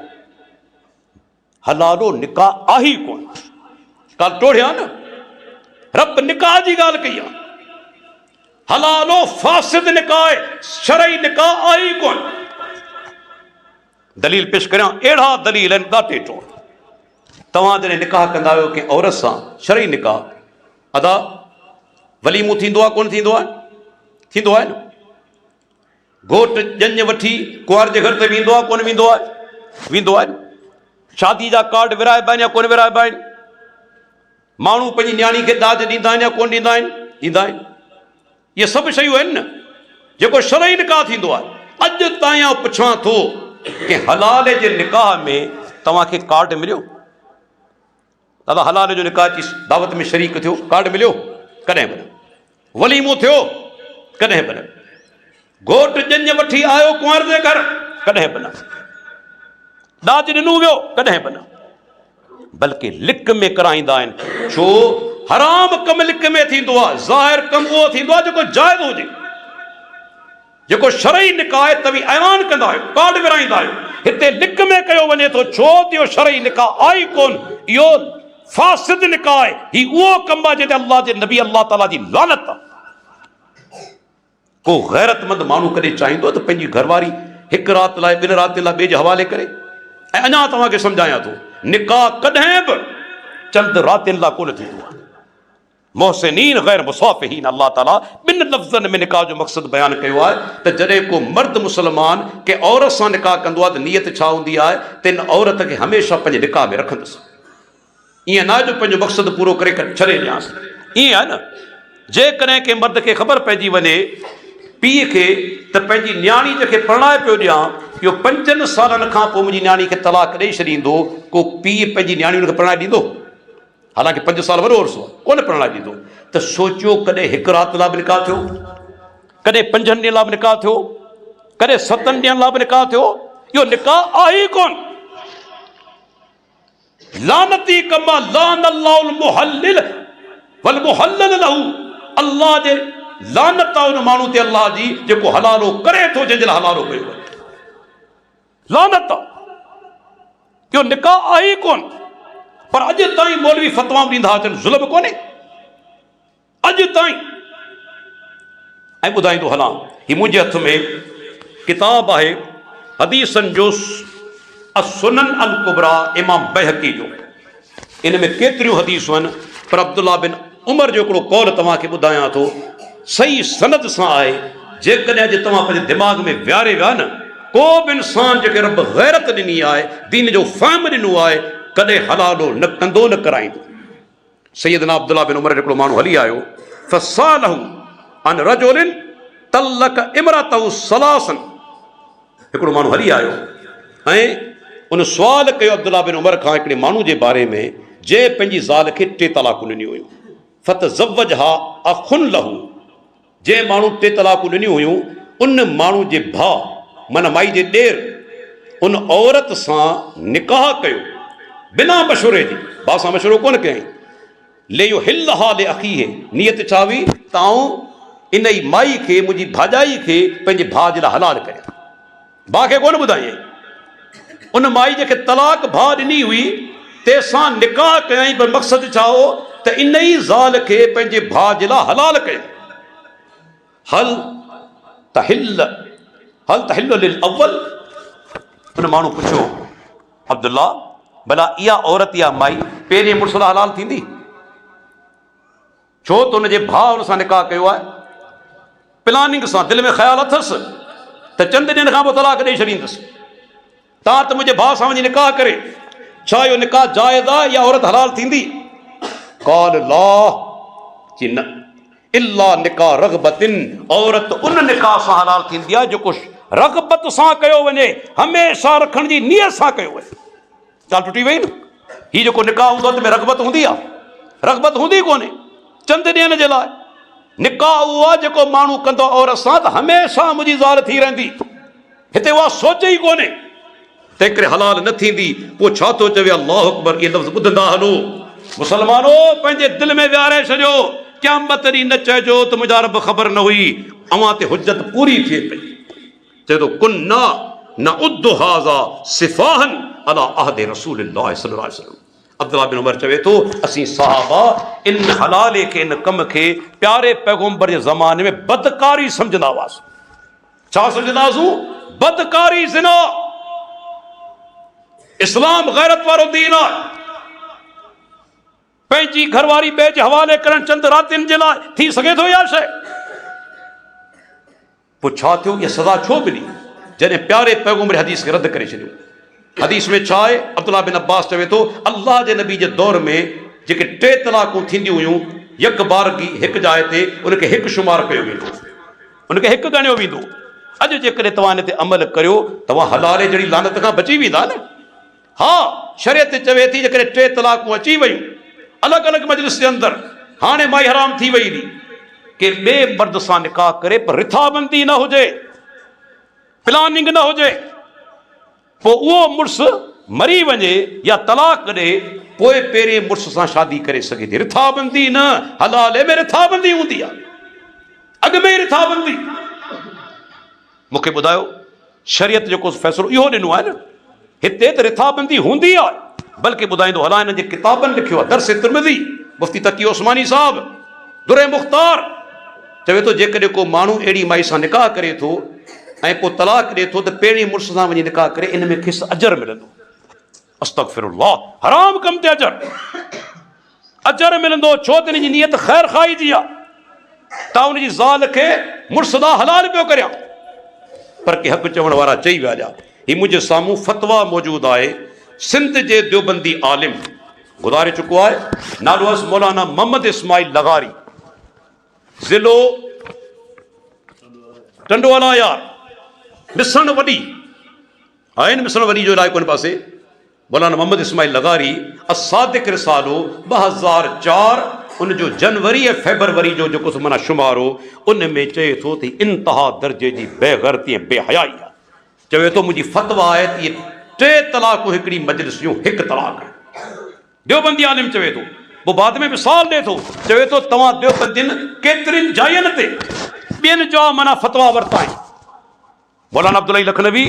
हलालो निकाह आहे ई कोन, ॻाल्हि टोड़िया न। रब निकाह जी ॻाल्हि कई आहे। हलालो फासिद निकाह, शरई निकाह आहे ई कोन। दलील पेश करियां, अहिड़ा दलील आहिनि ॾाढे टोड़। तव्हां जॾहिं निकाह कंदा आहियो कंहिं औरत सां, शरई निकाह, अदा वलीमो थींदो आहे कोन थींदो आहे? थींदो आहे न। घोट ॼञ वठी कुंवार जे घर ते वेंदो आहे कोन वेंदो आहे? वेंदो आहे न। शादी जा कार्ड विराइबा आहिनि या कोन विराइबा आहिनि? माण्हू पंहिंजी न्याणी खे दाज ॾींदा आहिनि या कोन ॾींदा आहिनि? ॾींदा आहिनि। इहे सभु शयूं आहिनि न जेको शरई निकाह थींदो आहे। अॼु ताईं पुछां थो कि हलाल जे निकाह में तव्हांखे कार्ड मिलियो? दादा हलाल जो निकाह जी दावत में शरीक थियो, कार्ड मिलियो? कॾहिं बि न। वलीमो थियो? कॾहिं बि न। घोट ॼञ वठी आयो कुंवार जे घर? कॾहिं बि न। दाज ॾिनो वियो? कॾहिं बि न। बल्कि लिक में कराईंदा आहिनि। छो? हराम कम लिक में थींदो आहे, ज़ाहिर कम उहो थींदो आहे जेको जाइज़ हुजे। जेको शरई निकाह आहे तव्हीं ऐलान कंदा आहियो, कार्ड विराईंदा आहियो। हिते लिक में कयो वञे थो, छो त इहो शरई निकाह आहे कोन, इहो फासिद निकाह आहे। ही उहो कम आहे जिते अल्लाह जे नबी अल्लाह ताला जी लानत आहे। को गैरतमंद माण्हू कॾहिं चाहींदो त पंहिंजी घरवारी हिकु राति लाइ 2 रातियुनि लाइ ॿिए जे हवाले करे? ऐं अञा तव्हांखे सम्झायां थो, निकाह कॾहिं बि चंद रातियुनि लाइ कोन थींदो आहे। मोहसिनीन गैर मुसाफ़िहीन, अल्लाह ताला 2 लफ़्ज़नि में निकाह जो मक़सदु बयानु कयो आहे त जॾहिं को मर्द मुसलमान के औरत सां निकाह कंदो आहे त नियत छा हूंदी आहे त इन औरत खे हमेशह पंहिंजे निकाह में रखंदुसि। ईअं न आहे जो पंहिंजो मक़सदु पूरो करे छॾे ॾियांसि। ईअं आहे न। जेकॾहिं के मर्द खे ख़बर पइजी वञे पीउ खे त पंहिंजी न्याणी जेके परणाए पियो ॾियां इहो 5 सालनि खां पोइ मुंहिंजी न्याणी खे तलाक ॾेई छॾींदो, को पीउ पंहिंजी न्याणी हुनखे परणाए ॾींदो? हालांकि 5 साल वॾो अर्सो आहे, कोन परणाए ॾींदो। त सोचियो कॾहिं 1 राति लाइ बि निकाह थियो, कॾहिं 5 ॾींहंनि लाइ बि निकाह थियो, कॾहिं 7 ॾींहंनि लाइ बि निकाह थियो? इहो निकाह आहे ई कोन। लानती कम लान अल्लाहुल मुहल्लिल वल मुहल्लल लहू। अल्लाह जे लानत आहे उन माण्हू ते अल्लाह जी जेको हलालो करे थो, जंहिंजे लाइ हलालो कयो वञे। लानत आहे। इहो निकाह आहे ई कोन। पर अॼु ताईं मौलवी फतवाऊं ॾींदा अचनि, ज़ुल्म कोन्हे? अॼु ताईं। ऐं ॿुधाईंदो हलां, हीअ मुंहिंजे हथ में किताब आहे हदीसनि जो असुनन अल कुबरा इमाम बैहक़ी जो। इन में केतिरियूं हदीसूं आहिनि, पर अब्दुल्ला बिन उमर जो हिकिड़ो कौल तव्हांखे ॿुधायां थो, सही सनद सां आहे। जेकॾहिं अॼु तव्हां पंहिंजे दिमाग़ में विहारे विया न, को बि इंसान जेके रब गैरत ॾिनी आहे, दीन जो फ़हम ॾिनो आहे, कॾहिं हलालो न कंदो न कराईंदो। सैयदना अब्दुल्ला बिन उमर हिकिड़ो माण्हू हली आयो, फसालहु अन रजुलिन तल्लक इमरतहु सलासन। हिकिड़ो माण्हू हली आयो ऐं उन सुवाल कयो अब्दुल्ला बिन उमर खां हिकिड़े माण्हू जे बारे में जे पंहिंजी ज़ाल खे 3 तलाक़ूं ॾिनियूं हुयूं। फतज़व्वजहा अखुन लहू, जे माण्हू 3 तलाक़ूं ॾिनियूं हुयूं, उन माण्हू जे भाउ मन माई जे ॾेर उन औरत सां निकाह कयो बिना मशवरे जी। भाउ सां मशवरो कोन कयईं। ले यो हिल्लहा ले अखीहे, नियत छा हुई, ताऊं इन ई माई खे, मुंहिंजी भाॼाई खे पंहिंजे भाउ जे लाइ हलाल कयां। भाउ खे कोन ॿुधायईं। उन माई जेके तलाक भाउ ॾिनी हुई, तंहिंसां निकाह कयईं, पर मक़सदु छा हो त इन ई ज़ाल खे पंहिंजे भाउ जे लाइ हलाल कयईं। हल तहिल्ल लिल अव्वल। उन माण्हू पुछियो, अब्दुल्ला भला इहा औरत या माई पहिरीं मुड़ुस लाइ हलाल थींदी? छो त हुनजे भाउ हुन सां निकाह कयो आहे, प्लानिंग सां, दिलि में ख़्यालु अथसि त चंद ॾींहंनि खां पोइ तलाक ॾेई छॾींदुसि। तव्हां त मुंहिंजे भाउ सां वञी निकाह करे, छा इहो निकाह जाइज़ आहे, इहा औरत हलाल थींदी? क़ाल ला, जी न, इल्ला निकाह रग़बतिन, औरत उन निकाह सां हलाल थींदी आहे जेको रग़बत सां कयो वञे, हमेशह रखण जी नियत सां कयो वञे। ॻाल्हि टुटी वई न। हीउ जेको निकाह हूंदो आहे त में रग़बत हूंदी आहे? रग़बत हूंदी कोन्हे। चंद ॾींहंनि जे लाइ निकाह उहो आहे जेको माण्हू कंदो औरत सां त हमेशह मुंहिंजी ज़ाल थी रहंदी। हिते उहा सोच ई कोन्हे, तंहिं करे हलाल न थींदी। पोइ छा थो चवे, अल्लाहु अकबर, इहे लफ़्ज़ ॿुधंदा हलो। मुसलमानो, पंहिंजे दिलि में विहारे छॾियो, क़यामत ॾींहुं न चइजो त मुंहिंजा रब ख़बर न हुई। अवां ते हुज्जत पूरी थिए पई। चए थो कुन्ना नउद्दु हाज़ा सिफ़ाहन अला अहदि रसूलिल्लाह सल्लल्लाहु अलैहि वसल्लम। अब्दुल्ला बिन उमर चवे थो, असीं सहाबा इन हलाले खे, इन कम खे प्यारे पैगंबर जे ज़माने में बदकारी सम्झंदा हुआसीं। छा सम्झंदासीं? बदकारी, ज़िना। इस्लाम गैरत वारो दीन आहे। पंहिंजी घरवारी ॿिए जे हवाले करणु चंद रातियुनि जे लाइ थी सघे थो इहा शइ? पोइ छा थियो, इहा सज़ा छो मिली जॾहिं प्यारे पैगंबर हदीस खे रद्द करे छॾियो? हदीस में छा आहे? अब्दुल्ला बिन अब्बास चवे थो, अल्लाह जे नबी जे दौर में जेके 3 तलाक़ूं थींदियूं हुयूं, यक बारगी हिकु जाइ ते उनखे हिकु शुमार कयो वेंदो, उनखे हिकु ॻणियो वेंदो। अॼु जेकॾहिं तव्हां हिन ते अमल करियो, तव्हां हलाले जहिड़ी लानत खां बची वेंदा न। हा, शरीयत चवे थी जेकॾहिं 3 तलाक़ूं अची वयूं अलॻि अलॻि मजलिस जे अंदरि, हाणे माई हराम थी वई हुई, के ॿिए मर्द सां निकाह करे, पर रिथाबंदी न हुजे, प्लानिंग न हुजे, पोइ उहो मुड़ुस मरी वञे या तलाक ॾे, पोइ पहिरें मुड़ुस सां शादी करे सघे थी। रिथाबंदी न, हलाले में रिथाबंदी हूंदी आहे, अॻ में ई रिथाबंदी। मूंखे ॿुधायो, शरीयत जेको फ़ैसिलो इहो ॾिनो आहे न, हिते त रिथाबंदी हूंदी आहे। बल्कि ॿुधाईंदो हलां, हिननि जे किताबनि लिखियो आहे, दर्स तिर्मिज़ी, मुफ्ती तकी उस्मानी साहब, दुरे मुख़्तार, चवे थो जेकॾहिं को माण्हू अहिड़ी माई सां निकाह करे थो ऐं पोइ तलाक ॾिए थो त पहिरीं मुड़ुस सां वञी निकाह करे, इन में खेसि अजर मिलंदो। अस्तग़फिरुल्लाह, हराम कम ते अजर मिलंदो। छो त हिन जी नियत ख़ैर खाई जी आहे, तव्हां हुनजी ज़ाल खे मुड़ुस ॾांहुं हलाल पियो करियां। पर के हक़ चवण वारा चई विया जा। हीउ मुंहिंजे साम्हूं फतवा मौजूदु आहे, सिंध जे देवबंदी आलिम गुज़ारे चुको आहे, नालो आहे मौलाना मोहम्मद इस्माइल लगारी, ज़िलो टंडवाला यार, मिसण वॾी आहे न, मिसण वॾी जो इलाइक़ो हिन पासे। मौलाना मोहम्मद इस्माइल लगारी असादिक रिसालो 2004, उनजो जनवरी ऐं फेबरवरी जो जेको माना शुमार हो, उन में चए थो त इंतहा दर्जे जी बेग़ैरती ऐं बेहयाई आहे। चवे थो मुंहिंजी फतवा आहे त इहे 3 तलाक़ूं हिकिड़ी मजलिस जूं हिकु तलाक आहे। देवबंदी आलिम चवे थो, पोइ बाद में मिसाल ॾिए थो, चवे थो तव्हां देवबंदियुनि केतिरनि जायुनि ते ॿियनि जा माना फतवा वरिता आहिनि। मौलाना अब्दुल्ला लखनवी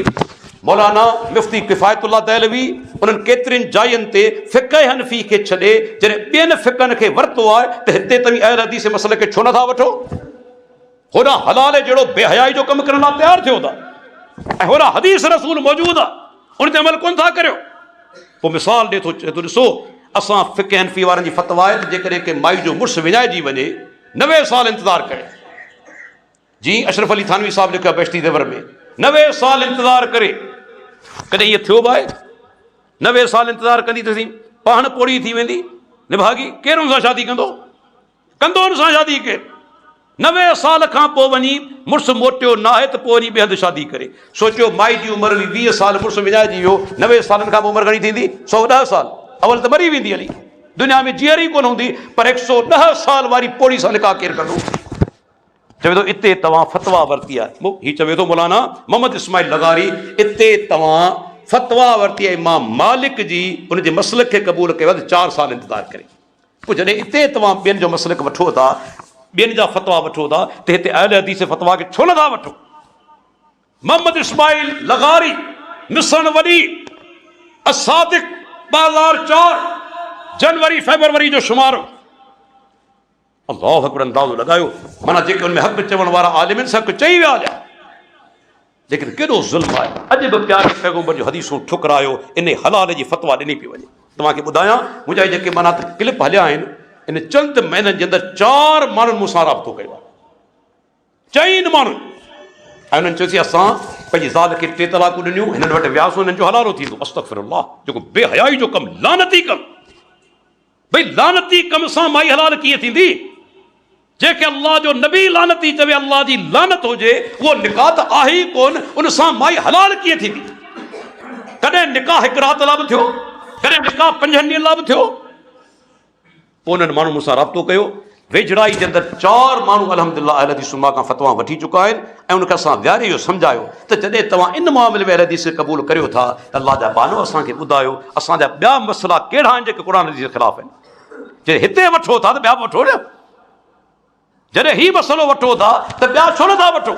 मौलाना मुफ्ती किफ़ायतुल्लाह दहलवी उन्हनि केतिरनि जायुनि ते फ़िक़्ह हनफ़ी खे छॾे जॾहिं ॿियनि फ़िक़्हनि खे वरितो आहे त हिते तव्हीं अहल हदीस मसइले खे छो नथा वठो? होॾां हलाल जहिड़ो बेहयाई जो कमु करण लाइ तयारु थियो था ऐं होॾां हदीस रसूल मौजूदु आहे, उन ते अमल कोन था करियो। पोइ मिसाल ॾिए थो, चए थो ॾिसो असां फ़िक़्ह हनफ़ी वारनि जी फ़तवा आहे त जेकॾहिं के माई जो मुड़ुसु विञाइजी वञे 90 साल इंतज़ारु करे, जीअं अशरफ अली थानवी साहिबु लिखियो आहे बेश्ती ज़ेवर में, 90 साल इंतज़ारु करे, कॾहिं इहो थियो बि आहे? 90 साल इंतज़ारु कंदी त सी पाण पोड़ी थी वेंदी, निभागी केरु हुन सां शादी कंदो हुन सां शादी केरु? 90 साल खां पोइ वञी मुड़ुसु मोटियो न आहे त पोइ वञी ॿिए हंधि शादी करे। सोचियो माई जी उमिरि हुई 20 साल, मुड़ुसु विञाइजी वियो, 90 सालनि खां पोइ उमिरि घणी थींदी? 110 साल। अवल त मरी वेंदी हली, दुनिया में जीअर ई कोन हूंदी, पर 110 साल वारी पोड़ी सां निकाह केरु कंदो? चवे थो इते तव्हां फतवा वरिती आहे, हीउ चवे थो मौलाना मोहम्मद इस्माइल लगारी, इते तव्हां फतवा वरिती आहे इमाम मालिक जी, उनजे मसलक खे क़बूल कयो त 4 साल इंतज़ारु करे। पोइ जॾहिं इते तव्हां ॿियनि जो मसलक वठो था, ॿियनि जा फतवा वठो था, त हिते अहल हदीस फतवा खे छो नथा वठो? मोहम्मद इस्माइल लगारी मिसण वॾी असादिक 2004 जनवरी फेबरवरी जो शुमारो। अल्लाहु अकबर, अंदाज़ो लॻायो, माना जेके उनमें हक़ चवण वारा आलिम आहिनि हक़ चई विया हुआ, लेकिन केॾो ज़ुल्म आहे। अॼु बि प्यारे पैगंबर जो हदीसूं ठुकरायो, इन हलाल जी फतवा ॾिनी पई वञे। तव्हांखे ॿुधायां, मुंहिंजा जेके माना क्लिप हलिया आहिनि, इन चंद महीननि जे अंदरि 4 माण्हुनि मूंसां राब्तो कयो आहे, 4 माण्हुनि, ऐं उन्हनि चयोसीं असां पंहिंजी ज़ाल खे 3 तलाकूं ॾिनियूं, हिननि वटि वियासीं, हिननि जो हलालो थींदो। अस्तग़फिरुल्लाह, जेको बेहयाई जो कमु, लानती कमु। भई लानती कम सां माई हलाल कीअं थींदी? जेके अल्लाह जो नबी लानती चवे, अल्लाह जी लानत हुजे, उहो निकाह त आहे ई कोन, उन सां माई हलाल कीअं थींदी? कॾहिं निकाह हिकु राति लाइ बि थियो, कॾहिं निकाह 5 ॾींहंनि लाइ बि थियो। पोइ उन्हनि माण्हू मूंसां राब्तो कयो, वेझड़ाई जे अंदरि 4 माण्हू अल्हम्दुलिल्लाह अहल हदीस मां खां फतवा वठी चुका आहिनि, ऐं उनखे असां विहारे इहो सम्झायो त जॾहिं तव्हां इन मामले में अहल हदीस क़बूल करियो था त अल्लाह जा बानो असांखे ॿुधायो, असांजा ॿिया मसइला कहिड़ा आहिनि जेके क़ुर हदीस जे ख़िलाफ़ आहिनि। जॾहिं हिते वठो था त ॿिया बि वठो न, जॾहिं ही मसइलो वठो था त ॿिया छो नथा वठो?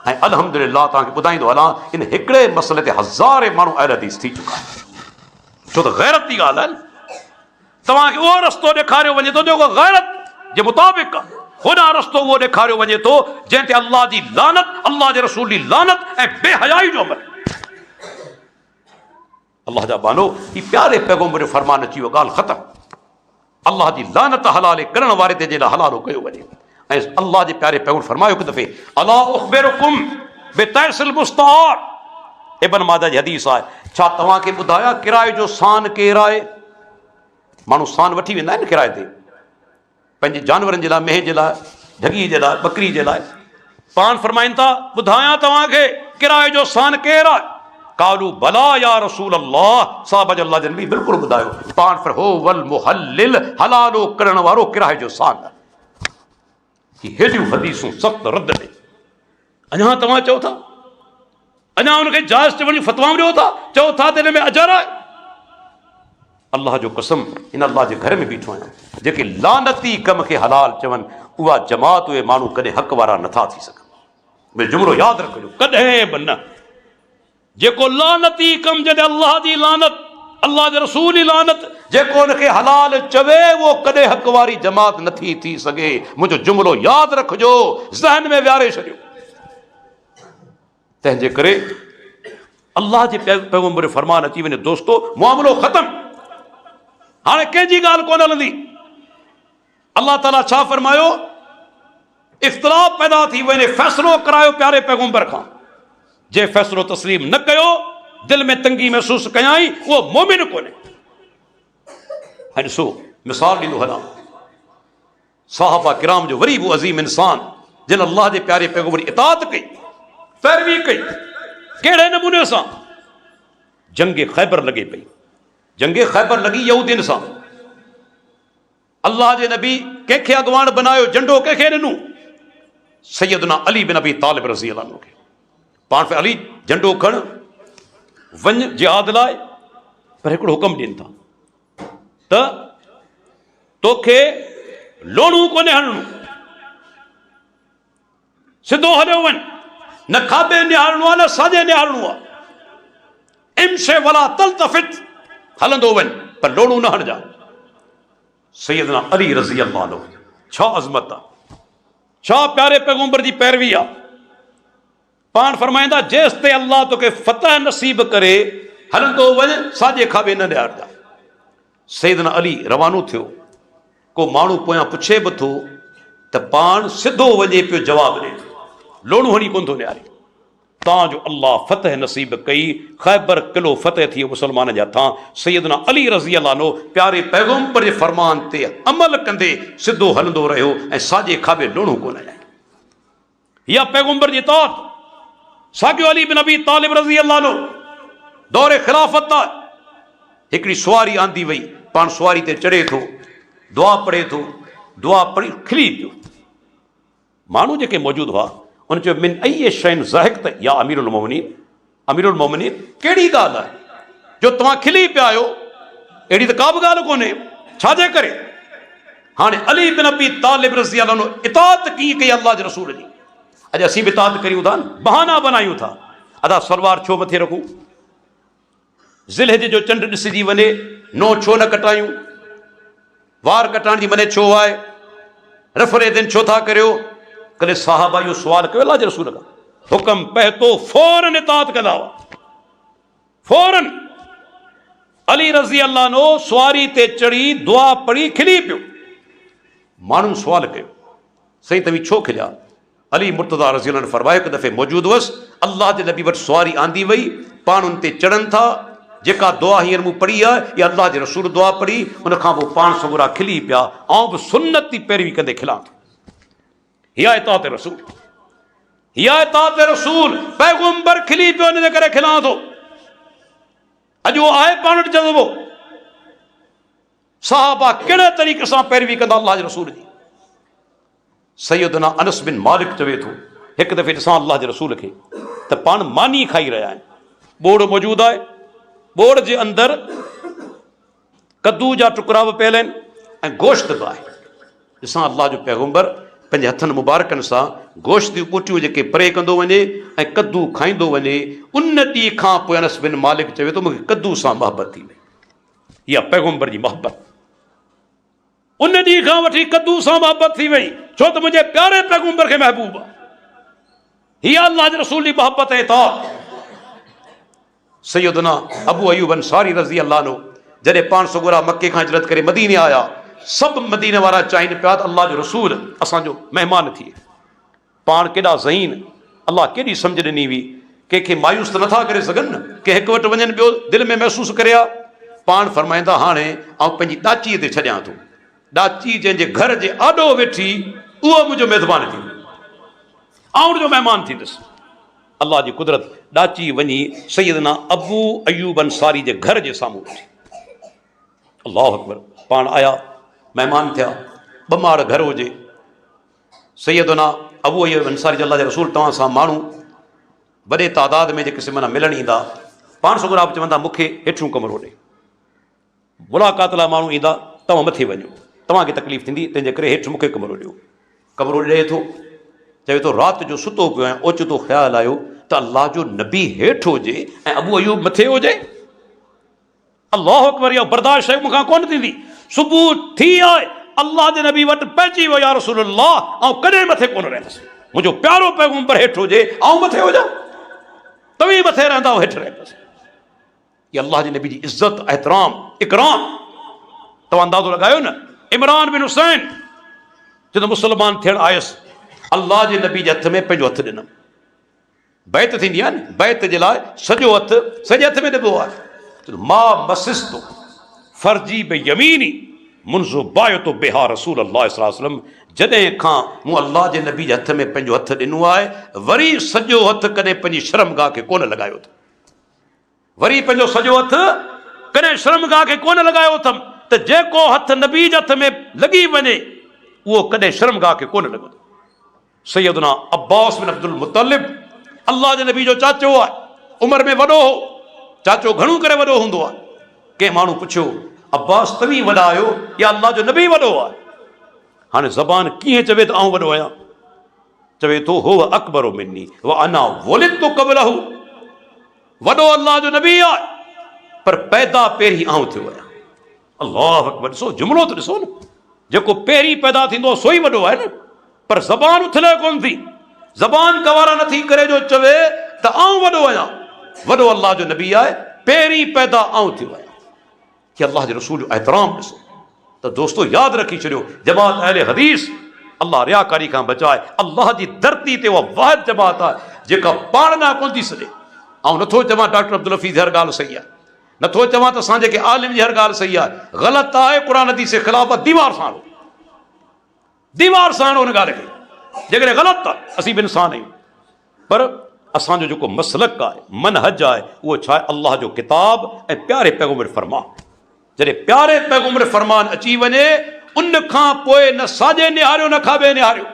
ऐं अल्हम्दुलिल्लाह तव्हांखे ॿुधाईंदो हलां, इन हिकिड़े मसइले ते हज़ारे माण्हू अहल हदीस थी चुका आहिनि। छो त गैरत जी ॻाल्हि आहे, तव्हांखे उहो रस्तो ॾेखारियो वञे थो जेको गैरत जे मुताबिक़ आहे, होॾां रस्तो उहो ॾेखारियो वञे थो जंहिं ते अल्लाह जी लानत, अल्लाह जे रसूल जी लानत ऐं बेहयाई जो अमल। अल्लाह जा बानो, ही प्यारे पैगंबर जो फरमान अची वियो, ॻाल्हि ख़तमु। अल्लाह जी लानत हलाले करण वारे ते जेॾा हलालो कयो वञे। ऐं अल्लाह जे प्यारे पैगंबर फरमायो हिकु दफ़े, अला उख़बिरुकुम बितैसिल मुस्तार, इब्न माजा जी हदीस आहे, छा तव्हांखे ॿुधाया किराए जो सान केरु आहे? माण्हू सान वठी वेंदा आहिनि किराए ते, पंहिंजे जानवरनि जे लाइ, मेंह जे लाइ, ढगी जे लाइ, बकरी जे लाइ। पाण फरमाइनि था ॿुधायां तव्हांखे किराए जो सान केरु आहे? कालू भला या रसूल अल्लाह, साहब जो अल्लाह जनबी बिल्कुलु ॿुधायो। पाण फर हो वल मुहल्लिल, हलालो करण वारो किराए जो सान आहे। हेॾियूं हदीसूं सख़्त रद में, अञा तव्हां चओ था, अञा उनखे जाइज़ चवण जी फतवाऊं ॾियो था, चओ था त हिन में अजर आहे। अल्लाह जो कसम, इन अल्लाह जे घर में बीठो आहियां, जेके लानती कम खे हलाल चवनि, उहा जमात, उहे माण्हू कॾहिं हक़ वारा नथा थी सघनि। जुमिलो यादि रखिजो, कॾहिं बि न। जेको लानती कम, जॾहिं अल्लाह जी लानत, अल्लाह जे रसूल जी लानत, जेको उनखे हलाल चवे, उहो कॾहिं हक़ वारी जमात नथी थी सघे। मुंहिंजो जुमिलो यादि रखिजो, ज़हन में विहारे छॾियो। तंहिंजे करे अल्लाह जे पैगंबर जो फरमान अची वञे, दोस्तो मामिलो ख़तमु, हाणे कंहिंजी ॻाल्हि कोन हलंदी। अल्लाह ताला छा फरमायो? इख़्तिलाफ़ पैदा थी वञे, फ़ैसिलो करायो प्यारे पैगंबर खां। जे फ़ैसिलो तस्लीम न कयो, दिलि में तंगी महसूसु कयाई, उहो मोमिन कोन्हे। हाणे ॾिसो, मिसाल ॾींदो हलां, साहबा किराम जो वरी बि अज़ीम इंसान, जिन अल्लाह जे प्यारे पैगंबर जी इताअत कई, पैरवी कई, कहिड़े नमूने सां? जंग ख़ैबर लॻे पई, जंग ख़ैबर लॻी यहूदियुनि सां। अल्लाह जे नबी कंहिंखे अॻवान बनायो, झंडो कंहिंखे ॾिनो? सैयदना अली बिन अबी तालिब रज़ी अल्लाह अन्हु खे। पाण पे अली झंडो खण, वञ जिहाद लाइ, पर हिकिड़ो हुकम ॾियनि था त तोखे लोणू कोन्हे हणणो, सिधो हलियो वञ, न खाॿे निहारणो आहे न साॼे निहारणो आहे। इमशे वला तल्तफित, हलंदो वञ पर लोणू न हणजा। सैयदना अली रज़ी अल्लाह अन्हु, छा अज़मत आहे, छा प्यारे पैगंबर जी पैरवी आहे। पाण फरमाईंदा जेसि ते अल्लाह तोखे फतह नसीब करे हलंदो वञ, साॼे खाॿे न ॾियारजा। सैयदना अली रवानो थियो। को माण्हू पोयां पुछे बि थो त पाण सिधो वञे पियो जवाबु ॾिए थो, लोणू हणी कोन थो ॾियारे। तव्हांजो अल्लाह फतह नसीब कई, ख़ैबर किलो फतह थी मुसलमान जे हथां। सैयदना अली रज़ी अल्लाह अन्हु प्यारे पैगंबर जे फरमान ते अमल कंदे सिधो हलंदो रहियो ऐं साॼे खाॿे लोणू कोन ॾियारे। इहा पैगंबर जी इताअत। साॻियो अली बिन अबी तालिब रज़ी अल्लाह अन्हु दौरे ख़िलाफ़त आहे। हिकिड़ी सुवारी आंदी वई, पाण सुवारी ते चढ़े थो, दुआ पढ़े थो, दुआ पढ़ी खिली पियो। माण्हू जेके मौजूदु हुआ उन चयो मिन अई शइन ज़ाहिक़त या अमीरुल मोमिनीन, अमीरुल मोमिनीन कहिड़ी ॻाल्हि आहे जो तव्हां खिली पिया आहियो? अहिड़ी त का बि ॻाल्हि कोन्हे, छाजे करे? हाणे अली बिन अबी तालिब रज़ी अल्लाह अन्हु इताअत कीअं कई अल्लाह जे रसूल जी? अॼु असीं बि इताअत करियूं था, बहाना बनायूं था। अदा सलवार छो मथे रखूं? ज़िलहिज जो चंड ॾिसिजी वञे, नो छो न कटायूं? वार कटाइण जी मने छो आहे? रफ़रे दिन छो था करियो? कॾहिं साहबा इहो सुवाल कयो अल्लाह जे रसूल खां? हुकम पए थो फौरन इताअत कंदा हुआ, फौरन। अली रज़ी अल्लाह अन्हु सुवारी ते चढ़ी दुआ पढ़ी खिली पियो। माण्हुनि सुवाल कयो, साईं तव्हीं छो खिलिया? अली मुर्तज़ा रज़ी अल्लाह अन्हु फरमायो, हिकु दफ़े मौजूदु हुअसि, अल्लाह जे नबी वटि सुवारी आंदी वई, पाण उन ते चढ़नि था, जेका दुआ हींअर मूं पढ़ी आहे इहा अल्लाह जे रसूल दुआ पढ़ी, उनखां पोइ पाण सगुरा खिली पिया। ऐं बि सुन्नत जी पैरवी कंदे खिलां थो। इहा इताअत रसूल, इहा इताअत रसूल। पैगंबर खिली पियो, इन जे करे खिलां थो। अॼु उहो आहे पाण वटि जज़्बो। साहबा कहिड़े तरीक़े सां पैरवी कंदा अल्लाह जे रसूल जी। सैयदना अनस बिन मालिक चवे थो, हिकु दफ़े ॾिसां अल्लाह जे रसूल खे त पाण मानी खाई रहिया आहिनि, बोड़ मौजूदु आहे, बोड़ जे अंदरि कद्दू जा टुकड़ा बि पियल आहिनि ऐं गोश्त बि आहे। ॾिसां अल्लाह जो पैगंबर पंहिंजे हथनि मुबारकनि सां गोश्त जूं ॿूटियूं जेके परे कंदो वञे ऐं कद्दू खाईंदो वञे। उन ॾींहं खां पोइ अनस बिन मालिक चवे थो मूंखे कद्दू सां मोहबत थी वई। इहा पैगंबर जी मोहबत। उन ॾींहं खां वठी कद्दू सां मोहबत थी वई, छो त मुंहिंजे प्यारे पैगंबर खे महबूब आहे। हीअ अल्लाह जे रसूल जी मोहबत ऐं इताअत। सैयदना अबू अयूब अंसारी रज़ी अल्लाह अन्हु जॾहिं पाण सगुरा मके खां हिजरत करे मदीने आया, सभु मदीने वारा चाहिनि पिया त अल्लाह जो रसूल असांजो महिमान थिए। पाण केॾा ज़हीन, अल्लाह केॾी सम्झ ॾिनी हुई। कंहिंखे मायूस त नथा करे सघनि न, के हिकु वटि वञनि ॿियो दिलि में महसूसु करे आ। पाण फरमाईंदा हाणे आउं पंहिंजी ॾाचीअ ते छॾियां थो, ॾाची जंहिंजे घर जे आॾो वेठी उहो मुंहिंजो मेज़बान थी, आउं उनजो महिमान थींदुसि। अल्लाह जी कुदरत, ॾाची वञी सैयदना अबू अयूब अंसारी जे घर जे साम्हूं वेठी। अल्लाहु अकबर। पाण आया, महिमान थिया, ॿ माड़ घर हुजे। सैयदना अबू अयूब अंसारी जे अल्लाह जे रसूल तव्हां सां माण्हू वॾे तादाद में जेके सिमन मिलण ईंदा, पाण सगुरा बि चवंदा मूंखे हेठियों कमरो ॾे। मुलाक़ात लाइ माण्हू ईंदा, तव्हां मथे वञो, तव्हांखे तकलीफ़ थींदी, तंहिंजे करे हेठि मूंखे कमरो ॾियो। कमरो ॾिए थो, चवे थो राति जो सुतो पियो आहियां, ओचितो ख़्यालु आयो त अल्लाह जो नबी हेठि हुजे ऐं अबू अयूब मथे हुजे। अल्लाहु अकबर। इहा बर्दाश्त शइ मूंखां कोन थींदी। सुबुह थी आहे, अल्लाह जे नबी वटि पहुची वियो, या रसूल अल्लाह ऐं कॾहिं मथे कोन रहंदुसि। मुंहिंजो प्यारो पैगंबर हेठि हुजे, ऐं मथे हुजां, तव्हीं मथे रहंदा हेठि रहंदुसि। इहा अल्लाह जे नबी जी इज़त, एहतराम, इकराम। तव्हां अंदाज़ो लॻायो न, इमरान बिन हुसैन जॾहिं मुस्लमान थियणु आयुसि, अल्लाह जे नबी जे हथ में पंहिंजो हथु ॾिनमि। बैत थींदी आहे न, बैत जे लाइ सॼो हथु सॼे हथ में ॾिबो आहे। मां मसिस्तो फर्जी बे यमीनी मुंज़ो बायतो बिहा रसूल अल्लाह सल्लल्लाहु अलैहि वसल्लम। जॾहिं खां मूं अल्लाह जे नबी जे हथ में पंहिंजो हथु ॾिनो आहे, वरी सॼो हथु कॾहिं पंहिंजी शर्मगाह खे कोन लॻायो अथमि। वरी पंहिंजो सॼो हथु कॾहिं शर्मगाह खे कोन लॻायो अथमि, त जेको हथु नबी जे हथ में लॻी वञे उहो कॾहिं शर्मगाह खे कोन लॻंदो। सैयदना अब्बास बिन अब्दुल मुत्तलिब अल्लाह जे नबी जो चाचो आहे, उमिरि में वॾो हो, चाचो घणो करे वॾो हूंदो आहे। कंहिं माण्हू पुछियो अब्बास तव्हीं वॾा आहियो या अल्लाह जो नबी वॾो आहे? हाणे ज़बान कीअं चवे त आउं वॾो आहियां? चवे थो हो अकबरो मिन्नी व अना वलिदतु क़बलहु। वॾो अल्लाह जो नबी आहे, पर पैदा पहिरीं आऊं थियो आहियां। अल्लाह अकबर, ॾिसो जुमिलो त ॾिसो न, जेको पहिरीं पैदा थींदो सो ई वॾो आहे न। पर ज़बान उथले कोन थी, ज़बान गवारा नथी करे जो चवे त आऊं वॾो आहियां। वॾो अल्लाह जो नबी आहे, पहिरीं पैदा आऊं थियो आहियां। कि अल्लाह जे रसूल जो एहतराम ॾिसो। त दोस्तो यादि रखी छॾियो, जमात अहले हदीस, अल्लाह रियाकारी खां बचाए, अल्लाह जी धरती ते उहा वाहिद जमात आहे जेका पाण ना कोन थी सघे। ऐं नथो चवां डॉक्टर अब्दुल हफीज़ हर ॻाल्हि सही आहे, नथो चवां त असां जेके आलिम जी हर ॻाल्हि सही आहे, ग़लति आहे, क़ुरान हदीस जे ख़िलाफ़ आहे, दीवार सां हुन ॻाल्हि खे। जेकॾहिं ग़लति आहे असीं बि इंसान आहियूं, पर असांजो जेको मसलक आहे, मनहज आहे, उहो छा आहे? अल्लाह जो किताब ऐं प्यारे पैगंबर फरमान। जॾहिं प्यारे पैगंबर फरमान अची वञे, उन खां पोइ न साॼे निहारियो न खाॿे निहारियो,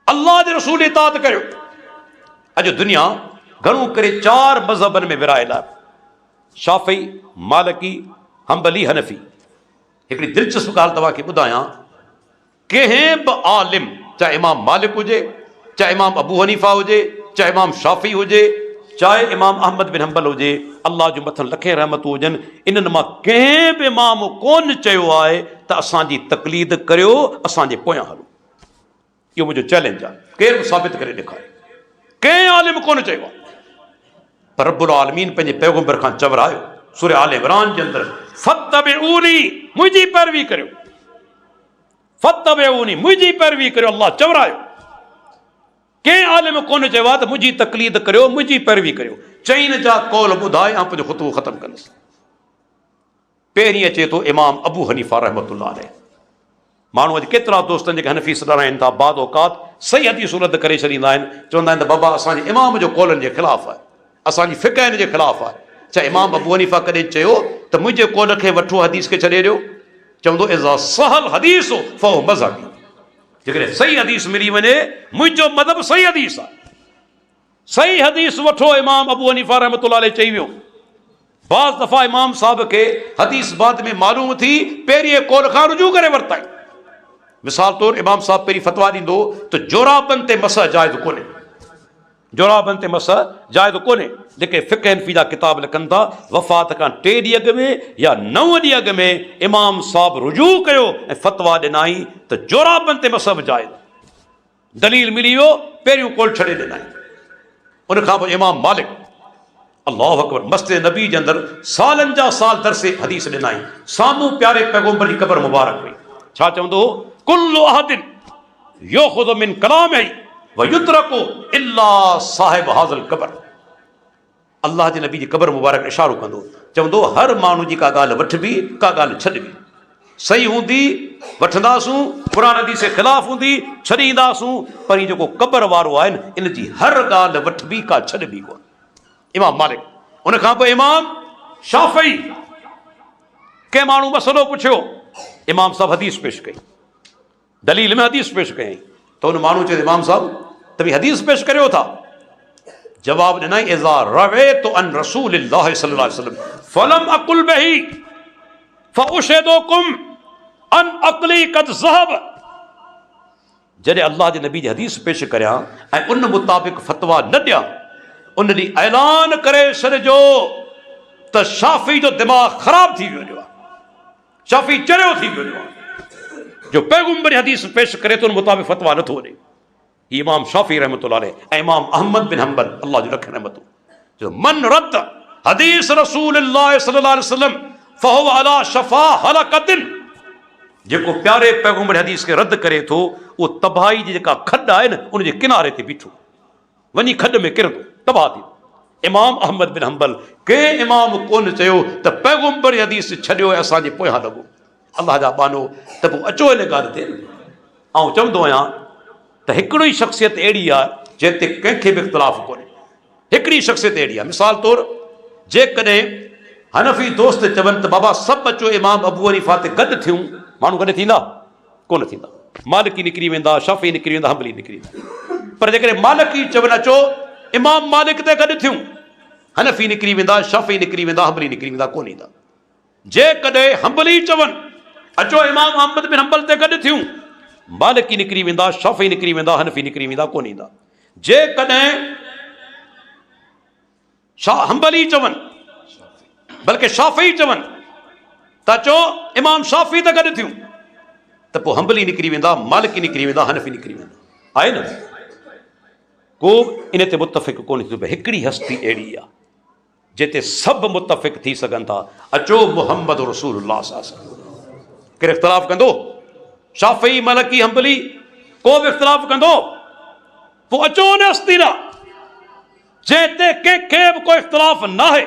अल्लाह जे रसूल जी इताअत करियो। अॼु दुनिया घणो करे 4 मज़हबनि में विरायल आहे, शाफ़ी, मालिकी, हंबली, हनफी। हिकिड़ी दिलचस्प ॻाल्हि तव्हांखे ॿुधायां, कंहिं बि आलिम, चाहे इमाम मालिक हुजे, चाहे इमाम अबू हनीफ़ा हुजे, चाहे इमाम शाफ़ी हुजे, चाहे इमाम अहमद बिन हंबल हुजे, अल्लाह जो मथां लखे रहमतूं हुजनि, इन्हनि मां कंहिं बि इमाम कोन चयो आहे त असांजी तक़लीद करियो, असांजे पोयां हलो। इहो मुंहिंजो चैलेंज आहे, केरु बि साबित करे ॾेखारे। कंहिं आलिम कोन चयो आहे। पर रब्बुल आलमीन पंहिंजे पैगंबर खां चवरायो सूरह आल इमरान जे अंदरि, फत्तबिऊनी, मुंहिंजी पैरवी करियो, फत्तबिऊनी, मुंहिंजी पैरवी करियो। अल्लाह चवरायो। कंहिं आलिम कोन चयो आहे त मुंहिंजी तक़लीद करियो, मुंहिंजी पैरवी करियो। चईन जा कौल ॿुधाए ऐं पंहिंजो ख़ुतबो ख़तमु कंदुसि। पहिरीं अचे थो इमाम अबू हनीफ़ा रहमतुल्लाह अलैह। माण्हू अॼु केतिरा दोस्त जेके हनफी सॾा आहिनि था, बाद औकात सही हदीसूं रद्द करे छॾींदा आहिनि, चवंदा आहिनि त बाबा असांजे इमाम जो कौलनि जे ख़िलाफ़ आहे, असांजी फ़िक़ह जे ख़िलाफ़ आहे। छा इमाम अबू हनीफ़ा कॾहिं चयो त मुंहिंजे कौल खे वठो, हदीस खे छॾे ॾियो? चवंदो इज़ा सहल हदीस फहो मज़हबी, जेकॾहिं सही हदीस मिली वञे, मुंहिंजो मज़हब सही हदीस आहे। सही हदीस वठो, इमाम अबू हनीफ़ा रहमतुल्लाह अलैह चई वियो। बाज़ दफ़ा इमाम साहब खे हदीस बाद में मालूम थी, पहिरीं कौल खां रुजू करे वरिताई। मिसाल तौर इमाम साहब पहिरीं फतवा ॾींदो त जोराबनि ते मसह जाइज़ कोन्हे, जोराबनि ते मसह जाइज़ कोन्हे। जेके फ़िक़ह हनफी जा किताब लिखनि था, वफ़ात खां 3 ॾींहं अॻु में या 9 ॾींहं अॻु में इमाम साहब रुजू कयो ऐं फतवा ॾिनाई त जोराबनि ते मसह जाइज़। दलील मिली वियो, पहिरियों कौल छॾे ॾिनाई। उनखां पोइ इमाम मालिक, अल्लाहु अकबर, मस्जिद नबी जे अंदरि सालनि जा साल दरसे हदीस ॾिनाई। साम्हूं प्यारे पैगंबर जी क़बर मुबारक हुई। छा चवंदो हो? कुल्लु अहदिन युख़ुज़ु मिन कलामिही व युतरकु इल्ला साहिब हाज़िल क़बर। अल्लाह जे नबी जी क़बर मुबारक इशारो कंदो, चवंदो हर माण्हू जी का ॻाल्हि वठबी, का ॻाल्हि छॾबी। सही हूंदी वठंदासूं, क़ुरान हदीस जे ख़िलाफ़ हूंदी छॾींदासूं, पर ही जेको क़बर वारो आहे न, इन जी हर ॻाल्हि वठबी, का छॾबी कोन। इमाम मालिक। उनखां पोइ इमाम शाफ़ी। कंहिं माण्हू मसइलो पुछियो, इमाम साहब हदीस पेश कई, दलील में हदीस पेश कयईं, त उन माण्हू चयो इमाम साहब त बि हदीस पेश करियो था? जवाब ॾिनई, इज़ा रवैतु अन रसूलिल्लाह सल्लल्लाहु अलैहि वसल्लम फलम अकुल बिही फउशहिदुकुम अन अक़ली क़द ज़हब। जॾहिं अल्लाह जे नबी जी हदीस पेश करियां ऐं उन मुताबिक़ फतवा न ॾियां, उन ॾींहुं ऐलान करे छॾिजो त शाफ़ी जो दिमाग़ ख़राब थी वियो आहे, शाफ़ी चरियो थी वियो आहे, जो पैगंबर हदीस पेश करे तो उन मुताबिक़ फतवा नथो ॾे। इमाम शाफ़ी रहमतुल्लाह अलैह ऐं इमाम अहमद बिन हंबल, अल्लाह जो रखे रहमतूं, जो मन रद्द हदीस रसूलुल्लाह सल्लल्लाहु अलैहि वसल्लम फहुव अला शफ़ा हलकतिन। जेको प्यारे पैगंबर हदीस खे रद्द करे थो, उहो तबाही जी जेका खॾ आहे न, उनजे किनारे ते बीठो वञी खॾ में किरंदो, तबाह थी। इमाम अहमद बिन हंबल, कंहिं इमाम कोन चयो त पैगंबर हदीस छॾियो ऐं असांजे पोयां लॻो। अल्लाह जा बानो, त पोइ अचो इन ॻाल्हि ते। ऐं चवंदो आहियां त हिकिड़ी शख़्सियत अहिड़ी आहे जंहिं ते कंहिंखे बि इख़्तिलाफ़ कोन्हे। हिकिड़ी शख़्सियत अहिड़ी आहे, मिसाल तौरु जेकॾहिं हनफी दोस्त चवनि त बाबा सभु अचो इमाम अबू हनीफ़ा ते गॾु थियूं, माण्हू गॾु थींदा कोन थींदा। मालिकी निकिरी वेंदा, शाफ़ी निकिरी वेंदा, हंबली निकिरी वेंदा। पर जेकॾहिं मालिकी चवनि अचो इमाम मालिक ते गॾु थियूं, हनफी निकिरी वेंदा, शाफ़ी निकिरी वेंदा, हंबली निकिरी वेंदा, कोन ईंदा। जेकॾहिं हंबली चवनि अचो इमाम अहमद बिन हंबल ते गॾु थियूं, मालिकी निकिरी वेंदा, शाफ़ी निकिरी वेंदा, हनफी निकिरी वेंदा, कोन ईंदा। जेकॾहिं हंबली चवन बल्कि शाफ़ी चवन ता चो इमाम शाफ़ी त गॾु थियूं त पोइ हंबली निकिरी वेंदा, मालिकी निकिरी वेंदा, हनफी निकिरी वेंदा। आहे न, को इन ते मुतफ़िक़ कोन थी। भई हिकिड़ी हस्ती अहिड़ी आहे जिते सभु मुतफ़िक़ थी सघनि था। अचो मुहम्मद रसूलुल्लाह सल्लल्लाहु अलैहि वसल्लम। केरु इख़्तिलाफ़ कंदो? शाफ़ी, मालिकी, हंबली, को बि इख़्तिलाफ़ कंदो? पोइ अचो उन हस्ती ॾांहुं जंहिं ते कंहिंखे बि को इख़्तिलाफ़ न आहे।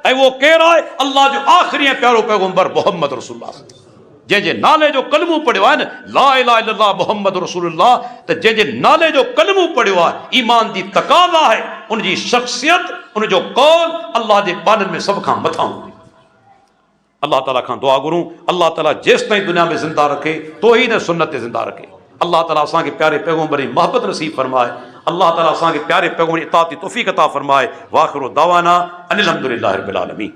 ऐं उहो केरु आहे? अल्लाह जो आख़िरी ऐं प्यारो पैगम्बर मुहम्मद रसूलुल्लाह, जंहिंजे नाले जो कलमो पढ़ियो आहे न, ला इलाहा इल्लल्लाह मुहम्मद रसूलुल्लाह, त जंहिंजे नाले जो कलमो पढ़ियो आहे ईमान जी तक़ाज़ा आहे, उनजी शख़्सियत, उनजो कौल अल्लाह जे बाननि में सभ खां मथां हूंदी। अल्लाह ताला खां दुआ घुरूं, अल्लाह ताला जेसि ताईं दुनिया में ज़िंदा रखे तौहीद सुन्नत ते ज़िंदा रखे। अल्लाह ताला असांखे प्यारे पैगम्बर जी मोहब्बत नसीब फरमाए। अल्लाह ताला असांखे प्यारे पैगम्बर जी इताअत जी तौफ़ीक़ अता फरमाए। वाखिरु दावाना अनिल हम्दुलिल्लाहि रब्बिल आलमीन।